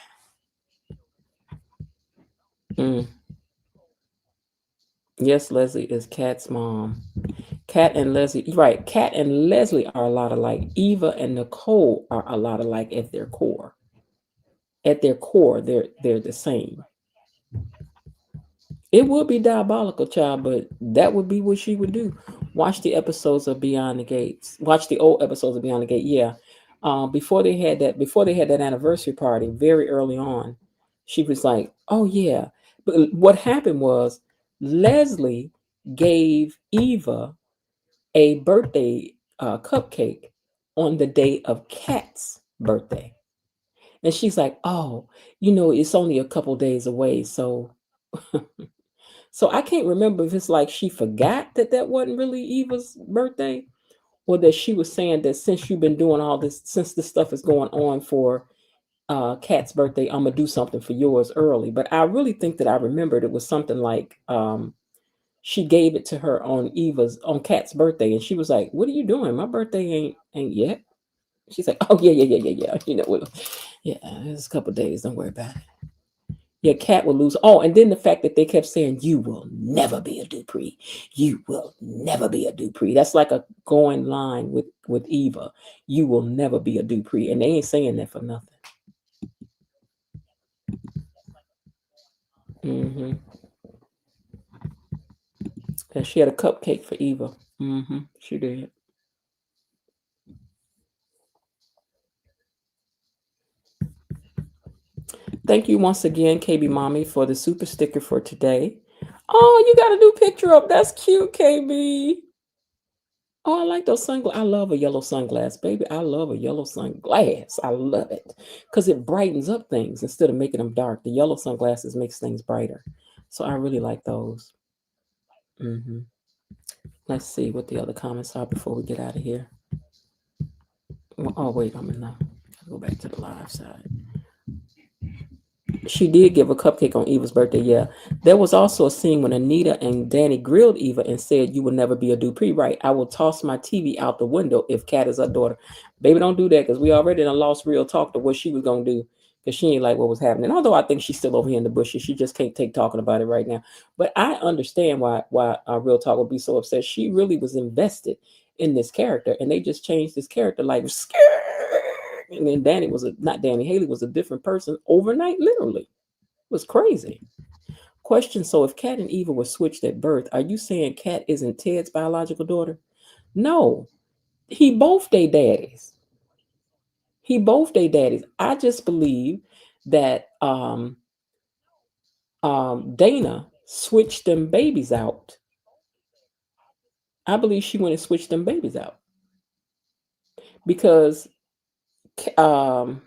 Yes, Leslie is Kat's mom. Kat and Leslie, right. Kat and Leslie are a lot alike. Eva and Nicole are a lot alike at their core. At their core, they're the same. It would be diabolical, child, but that would be what she would do. Watch the episodes of Beyond the Gates. Watch the old episodes of Beyond the Gate. Yeah. Before they had that anniversary party, very early on, she was like, "Oh yeah." But what happened was Leslie gave Eva a birthday cupcake on the day of Kat's birthday. And she's like, "Oh, it's only a couple days away." So I can't remember if it's like she forgot that wasn't really Eva's birthday, or that she was saying that since you've been doing all this, since this stuff is going on for Kat's birthday, I'm going to do something for yours early. But I really think that I remembered it was something like she gave it to her on Kat's birthday, and she was like, "What are you doing? My birthday ain't yet." She's like, "Oh yeah. Yeah, it's a couple days. Don't worry about it." Yeah, Kat will lose. Oh, and then the fact that they kept saying, "You will never be a Dupree. You will never be a Dupree." That's like a going line with Eva. You will never be a Dupree, and they ain't saying that for nothing. And she had a cupcake for Eva. She did. Thank you once again, KB Mommy, for the super sticker for today. Oh, you got a new picture up. That's cute, KB. Oh, I like those sunglasses. I love a yellow sunglass, baby. I love a yellow sunglass. I love it because it brightens up things instead of making them dark. The yellow sunglasses makes things brighter. So I really like those. Let's see what the other comments are before we get out of here. Oh, wait, I'm in go back to the live side. She did give a cupcake on Eva's birthday. Yeah. There was also a scene when Anita and Danny grilled Eva and said, "You will never be a Dupree." Right. "I will toss my TV out the window if Kat is her daughter." Baby, don't do that because we already done lost real talk to what she was going to do. because she ain't like what was happening. Although I think she's still over here in the bushes. She just can't take talking about it right now. But I understand why Real Talk would be so upset. She really was invested in this character, and they just changed this character like and then Hailey was a different person overnight, literally. It was crazy. Question: so if Kat and Eva were switched at birth, are you saying Kat isn't Ted's biological daughter? No, he both their daddies. He both their daddies. I just believe that Dana switched them babies out. I believe she went and switched them babies out because I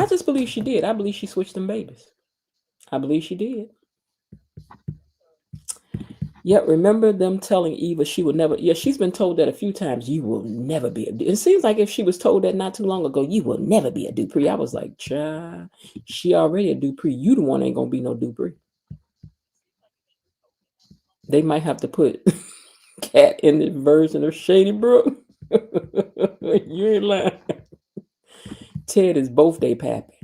just believe she did. I believe she switched them babies. I believe she did. Yeah, remember them telling Eva she would never. Yeah, she's been told that a few times. You will never be a. It seems like if she was told that not too long ago, you will never be a Dupree. I was like, child, she already a Dupree. You the one ain't gonna be no Dupree. They might have to put Kat in the version of Shady Brook. You ain't lying. Ted is both they pappy.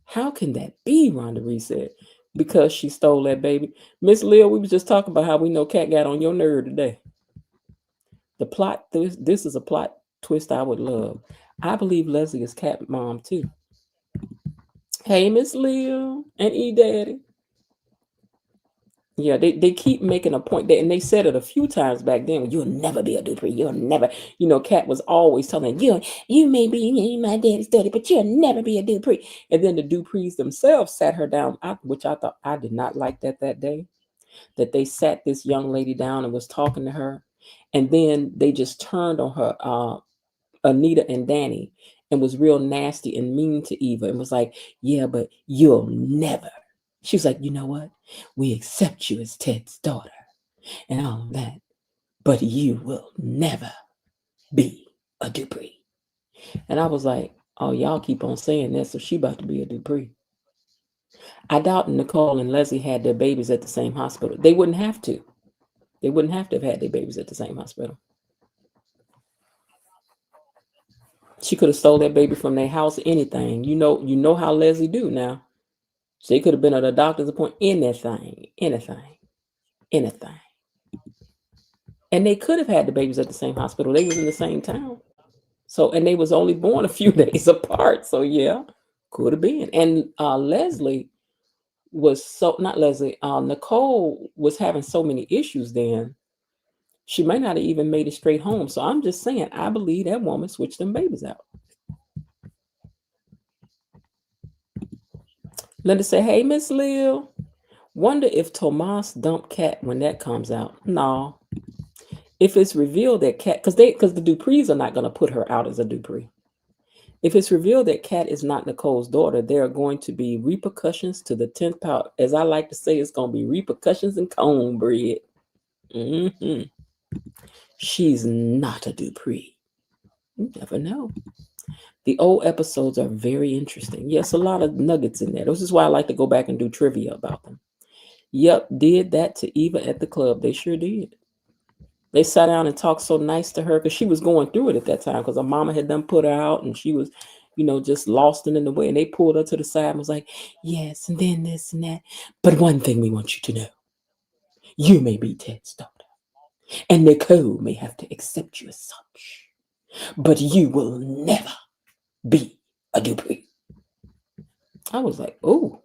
How can that be? Rhonda Reese said. Because she stole that baby. Miss Leah, we was just talking about how we know Kat got on your nerve today. The plot, this is a plot twist I would love. I believe Leslie is Kat mom too. Hey, Miss Leah and E Daddy. Yeah, they keep making a point that, and they said it a few times back then. You'll never be a Dupree. You'll never, Kat was always telling you may be my daddy's daughter, but you'll never be a Dupree. And then the Duprees themselves sat her down, which I thought I did not like that day. That they sat this young lady down and was talking to her, and then they just turned on her, Anita and Danny, and was real nasty and mean to Eva, and was like, "Yeah, but you'll never." She was like, "You know what? We accept you as Ted's daughter and all of that, but you will never be a Dupree." And I was like, "Oh, y'all keep on saying that, so she about to be a Dupree." I doubt Nicole and Leslie had their babies at the same hospital. They wouldn't have to. They wouldn't have to have had their babies at the same hospital. She could have stole that baby from their house, anything. You know how Leslie do now. She could have been at a doctor's appointment, anything. And they could have had the babies at the same hospital. They was in the same town. So, and they was only born a few days apart. So yeah, could have been. And Leslie was Nicole was having so many issues then. She might not have even made it straight home. So I'm just saying, I believe that woman switched them babies out. Linda said, "Hey, Miss Lil, wonder if Tomas dumped Kat when that comes out." No. If it's revealed that Kat, because the Duprees are not going to put her out as a Dupree. If it's revealed that Kat is not Nicole's daughter, there are going to be repercussions to the 10th power. As I like to say, it's going to be repercussions and cornbread. Mm-hmm. She's not a Dupree. You never know. The old episodes are very interesting. Yes, a lot of nuggets in there. This is why I like to go back and do trivia about them. Yep, did that to Eva at the club. They sure did. They sat down and talked so nice to her because she was going through it at that time because her mama had done put her out and she was, just lost and in the way. And they pulled her to the side and was like, "Yes, and then this and that. But one thing we want you to know, you may be Ted's daughter. And Nicole may have to accept you as such. But you will never be a Dupree." I was like, "Oh,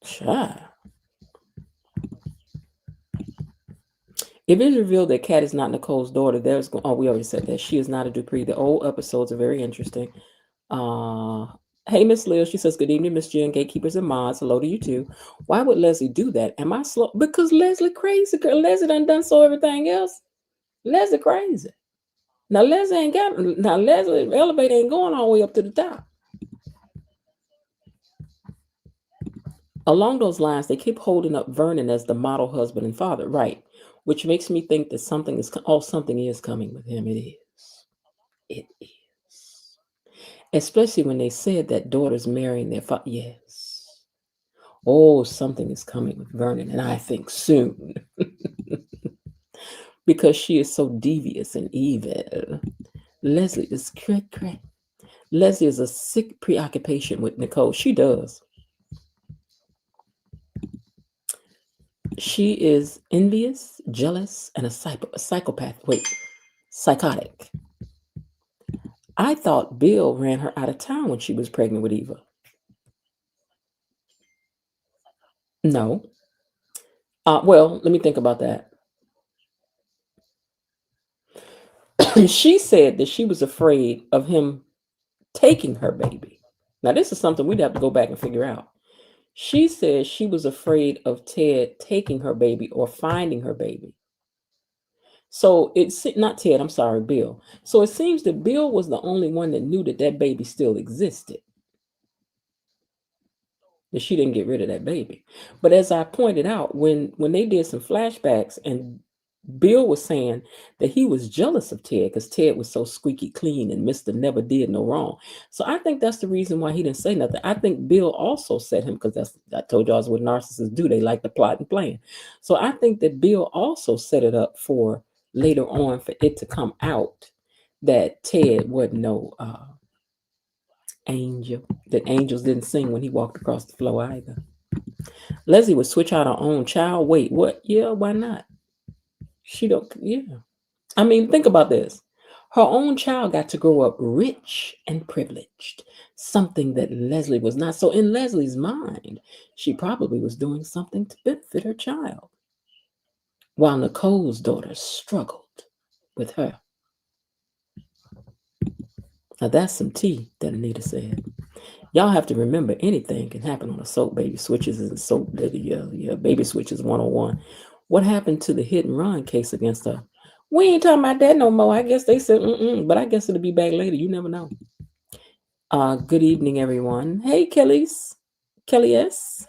child." If it's revealed that Kat is not Nicole's daughter, we already said that. She is not a Dupree. The old episodes are very interesting. Hey, Miss Lil, she says, "Good evening, Miss Jen, gatekeepers and mods. Hello to you too. Why would Leslie do that? Am I slow?" Because Leslie crazy. Girl. Leslie done so everything else. Leslie crazy. Now Leslie elevator ain't going all the way up to the top. Along those lines, they keep holding up Vernon as the model husband and father, right? Which makes me think that something is coming with him. It is. It is. Especially when they said that daughters marrying their father. Yes. Oh, something is coming with Vernon, and I think soon. Because she is so devious and evil. Leslie is Leslie is a sick preoccupation with Nicole. She does. She is envious, jealous, and a psychopath. Wait, psychotic. I thought Bill ran her out of town when she was pregnant with Eva. No. Well, let me think about that. She said that she was afraid of him taking her baby. Now, this is something we'd have to go back and figure out. She said she was afraid of Ted taking her baby or finding her baby. So it's not Ted, I'm sorry, Bill. So it seems that Bill was the only one that knew that that baby still existed, that she didn't get rid of that baby. But as I pointed out, when they did some flashbacks and Bill was saying that he was jealous of Ted because Ted was so squeaky clean and Mr. Never did no wrong. So I think that's the reason why he didn't say nothing. I think Bill also set him, because I told y'all what narcissists do. They like to plot and plan. So I think that Bill also set it up for later on for it to come out that Ted wasn't no angel, that angels didn't sing when he walked across the floor either. Leslie would switch out her own child. Wait, what? Yeah, why not? She don't, yeah. I mean, think about this. Her own child got to grow up rich and privileged, something that Leslie was not. So in Leslie's mind, she probably was doing something to benefit her child, while Nicole's daughter struggled with her. Now that's some tea that Anita said. Y'all have to remember, anything can happen on a soap. Baby switches and soap. Yeah, baby switches 101. What happened to the hit and run case against her? We ain't talking about that no more. I guess they said, but I guess it'll be back later. You never know. Good evening, everyone. Hey, Kelly S.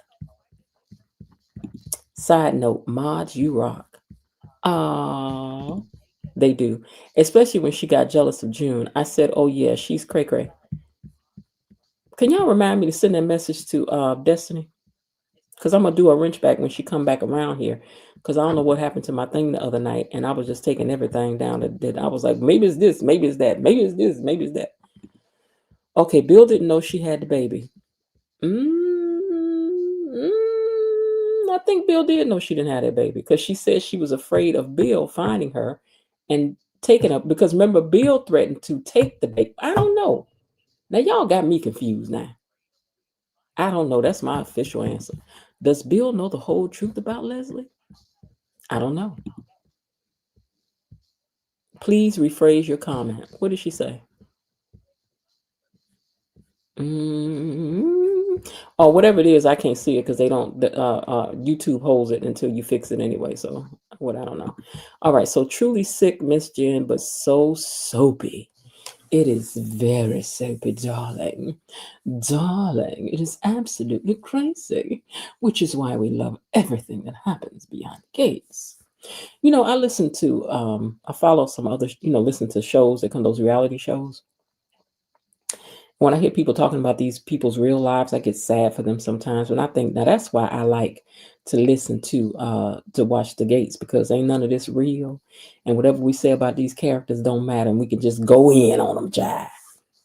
Side note, mods, you rock. They do. Especially when she got jealous of June. I said, oh yeah, she's cray-cray. Can y'all remind me to send that message to Destiny? Because I'm going to do a wrench back when she come back around here. Because I don't know what happened to my thing the other night. And I was just taking everything down. That I was like, maybe it's this, maybe it's that, maybe it's this, maybe it's that. Okay, Bill didn't know she had the baby. I think Bill did know she didn't have that baby. Because she said she was afraid of Bill finding her and taking her. Because remember, Bill threatened to take the baby. I don't know. Now, y'all got me confused now. I don't know. That's my official answer. Does Bill know the whole truth about Leslie? I don't know. Please rephrase your comment. What did she say? Or whatever it is, I can't see it because they don't. YouTube holds it until you fix it anyway. So what? I don't know. All right. So truly sick, Miss Jen, but so soapy. It is very soapy, darling. Darling, it is absolutely crazy, which is why we love everything that happens beyond the gates. You know, I listen to, I follow some other, listen to shows that come, those reality shows. When I hear people talking about these people's real lives, I get sad for them sometimes. And I think, now that's why I like to listen to watch The Gates, because ain't none of this real. And whatever we say about these characters don't matter. And we can just go in on them, jive.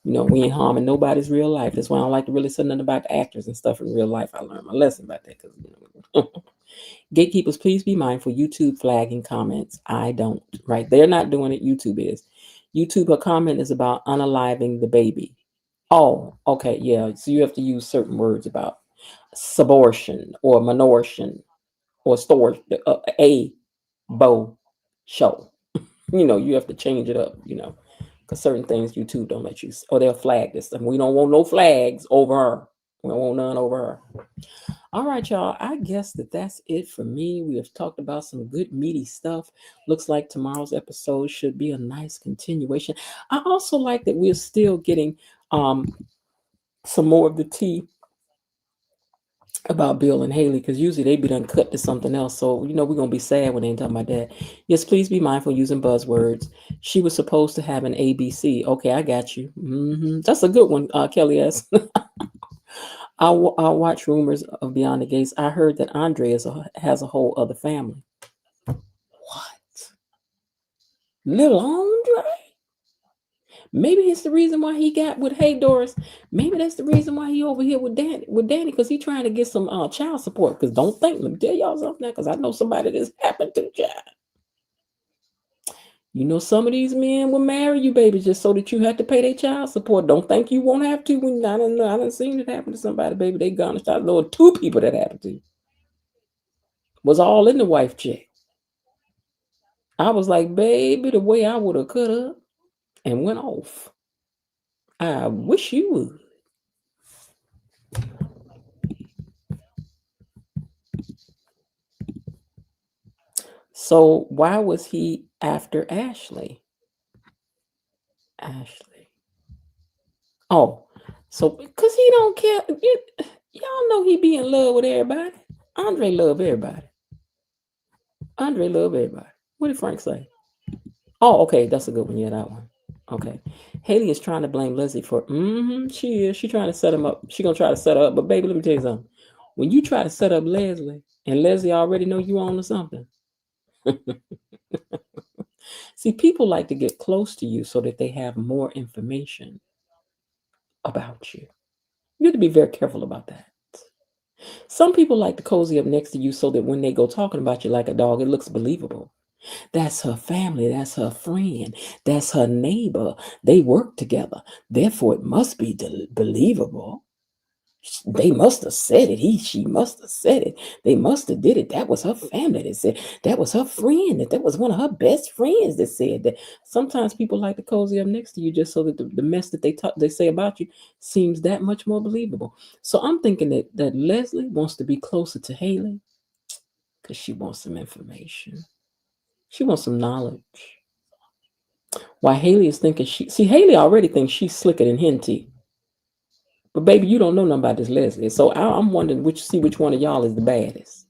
We ain't harming nobody's real life. That's why I don't like to really say nothing about the actors and stuff in real life. I learned my lesson about that. Gatekeepers, please be mindful. YouTube flagging comments. I don't, right? They're not doing it. YouTube is. YouTube, a comment is about unaliving the baby. Oh, okay, yeah. So you have to use certain words about subortion or minortion or store a bow show. You have to change it up, because certain things YouTube don't let you, or they'll flag this. And we don't want no flags over her. We don't want none over her. All right, y'all. I guess that's it for me. We have talked about some good meaty stuff. Looks like tomorrow's episode should be a nice continuation. I also like that we're still getting some more of the tea about Bill and Hailey, because usually they be done cut to something else. So, we're going to be sad when they ain't talking about that. Yes, please be mindful using buzzwords. She was supposed to have an ABC. Okay, I got you. That's a good one, Kelly S. I'll watch rumors of Beyond the Gates. I heard that Andre has a whole other family. What? Little Andre? Maybe it's the reason why he got with Hey Doris. Maybe that's the reason why he over here with Danny, because he trying to get some child support. Because don't think, let me tell y'all something now, because I know somebody that's happened to, child. You know, some of these men will marry you, baby, just so that you have to pay their child support. Don't think you won't have to. When I don't know, I done seen it happen to somebody, baby. They garnished out. Lord, 2 people that happened to was all in the wife check. I was like, baby, the way I would have cut up and went off. I wish you would. So why was he after Ashley? Ashley. Oh, so because he don't care. Y'all know he be in love with everybody. Andre love everybody. Andre love everybody. What did Frank say? Oh, okay, that's a good one. Yeah, that one. Okay. Hailey is trying to blame Leslie for. She is. She trying to set him up. She gonna try to set her up. But baby, let me tell you something. When you try to set up Leslie, and Leslie already know you on to something. See, people like to get close to you so that they have more information about you. You have to be very careful about that. Some people like to cozy up next to you so that when they go talking about you like a dog, it looks believable. That's her family. That's her friend. That's her neighbor. They work together. Therefore, it must be believable. They must have said it. She must have said it. They must have did it. That was her family that said. That was her friend. That was one of her best friends that said that. Sometimes people like to cozy up next to you just so that the mess that they say about you seems that much more believable. So I'm thinking that Leslie wants to be closer to Hailey because she wants some information. She wants some knowledge. While Hailey is thinking Hailey already thinks she's slicker than Henty. But baby, you don't know nothing about this Leslie. So I'm wondering which one of y'all is the baddest.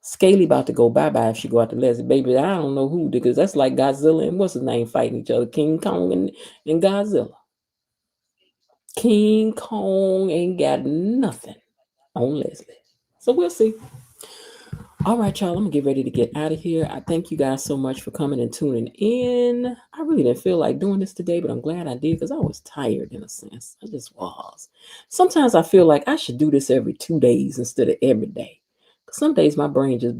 Scaly about to go bye-bye if she go out to Leslie. Baby, I don't know who, because that's like Godzilla and what's his name fighting each other. King Kong and Godzilla. King Kong ain't got nothing on Leslie. So we'll see. All right, y'all, I'm going to get ready to get out of here. I thank you guys so much for coming and tuning in. I really didn't feel like doing this today, but I'm glad I did because I was tired in a sense. I just was. Sometimes I feel like I should do this every 2 days instead of every day. Some days my brain just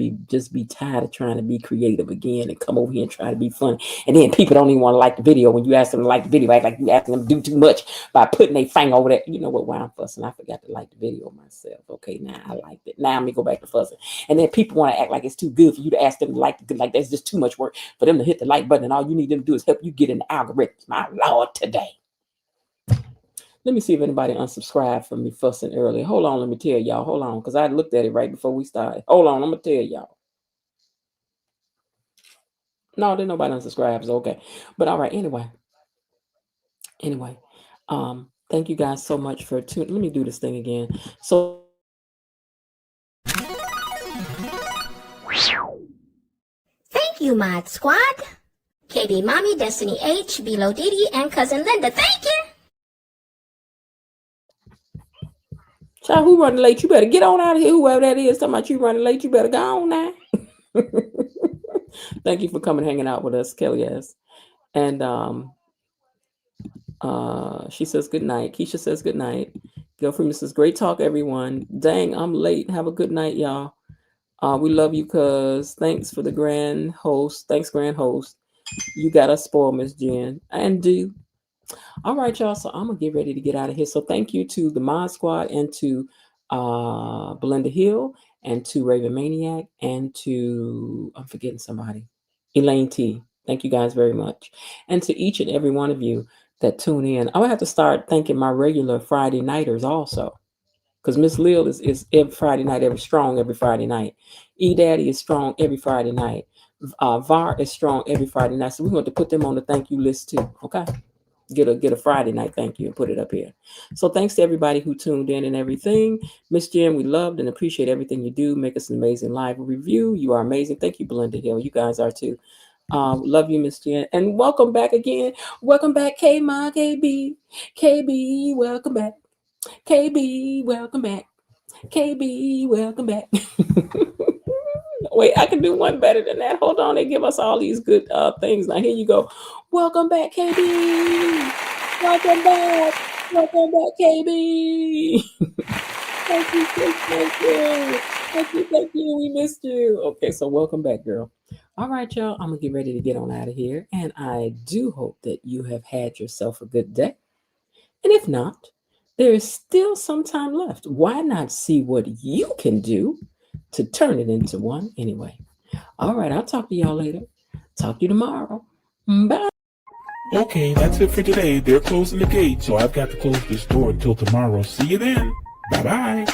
be tired of trying to be creative again and come over here and try to be funny. And then people don't even want to like the video when you ask them to like the video. Act like you asking them to do too much by putting their finger over there. You know what? Why I'm fussing? I forgot to like the video myself. Okay, now I liked it. Now I'm gonna go back to fussing. And then people want to act like it's too good for you to ask them to like that's just too much work for them to hit the like button. And all you need them to do is help you get in the algorithm. My Lord, today. Let me see if anybody unsubscribed from me fussing earlier. Hold on, let me tell y'all. Hold on, because I looked at it right before we started. Hold on, I'm going to tell y'all. No, there's nobody unsubscribed, so okay. But all right, anyway. Thank you guys so much for tuning. Let me do this thing again. So Thank you, Mod Squad. KB Mommy, Destiny H, Bilo Didi, and Cousin Linda. Thank you. child, who running late? You better get on out of here. Whoever that is talking about you running late, you better go on now. Thank you for coming hanging out with us, Kelly S. And she says good night. Keisha says good night. Girlfriend says great talk, everyone. Dang, I'm late. Have a good night, y'all. We love you, cuz. Thanks for the grand host. Thanks, grand host. You got us spoiled, Miss Jen. And do. All right, y'all. So I'm gonna get ready to get out of here. So thank you to the Mod Squad and to Belinda Hill and to Raven Maniac and to I'm forgetting somebody. Elaine T. Thank you guys very much. And to each and every one of you that tune in. I'm gonna have to start thanking my regular Friday nighters also. Because Miss Lil is every Friday night, every Friday night. E Daddy is strong every Friday night. VAR is strong every Friday night. So we want to put them on the thank you list too. Okay. Get a Friday night thank you and put it up here. So thanks to everybody who tuned in and everything. Miss Jen, we loved and appreciate everything you do. Make us an amazing live review. You are amazing. Thank you, Belinda Hill. You guys are too. Love you, Miss Jen. And welcome back again. Welcome back, K-Ma, KB. KB, welcome back. KB, welcome back. KB, welcome back. Wait, I can do one better than that. Hold on. They give us all these good things. Now, here you go. Welcome back, KB. Welcome back. Welcome back, KB. Thank you. Thank you. We missed you. Okay, so welcome back, girl. All right, y'all. I'm going to get ready to get on out of here. And I do hope that you have had yourself a good day. And if not, there is still some time left. Why not see what you can do to turn it into one anyway? All right, I'll talk to y'all later. Talk to you tomorrow. Bye. Okay, that's it for today. They're closing the gate, so I've got to close this door until tomorrow. See you then. Bye-bye.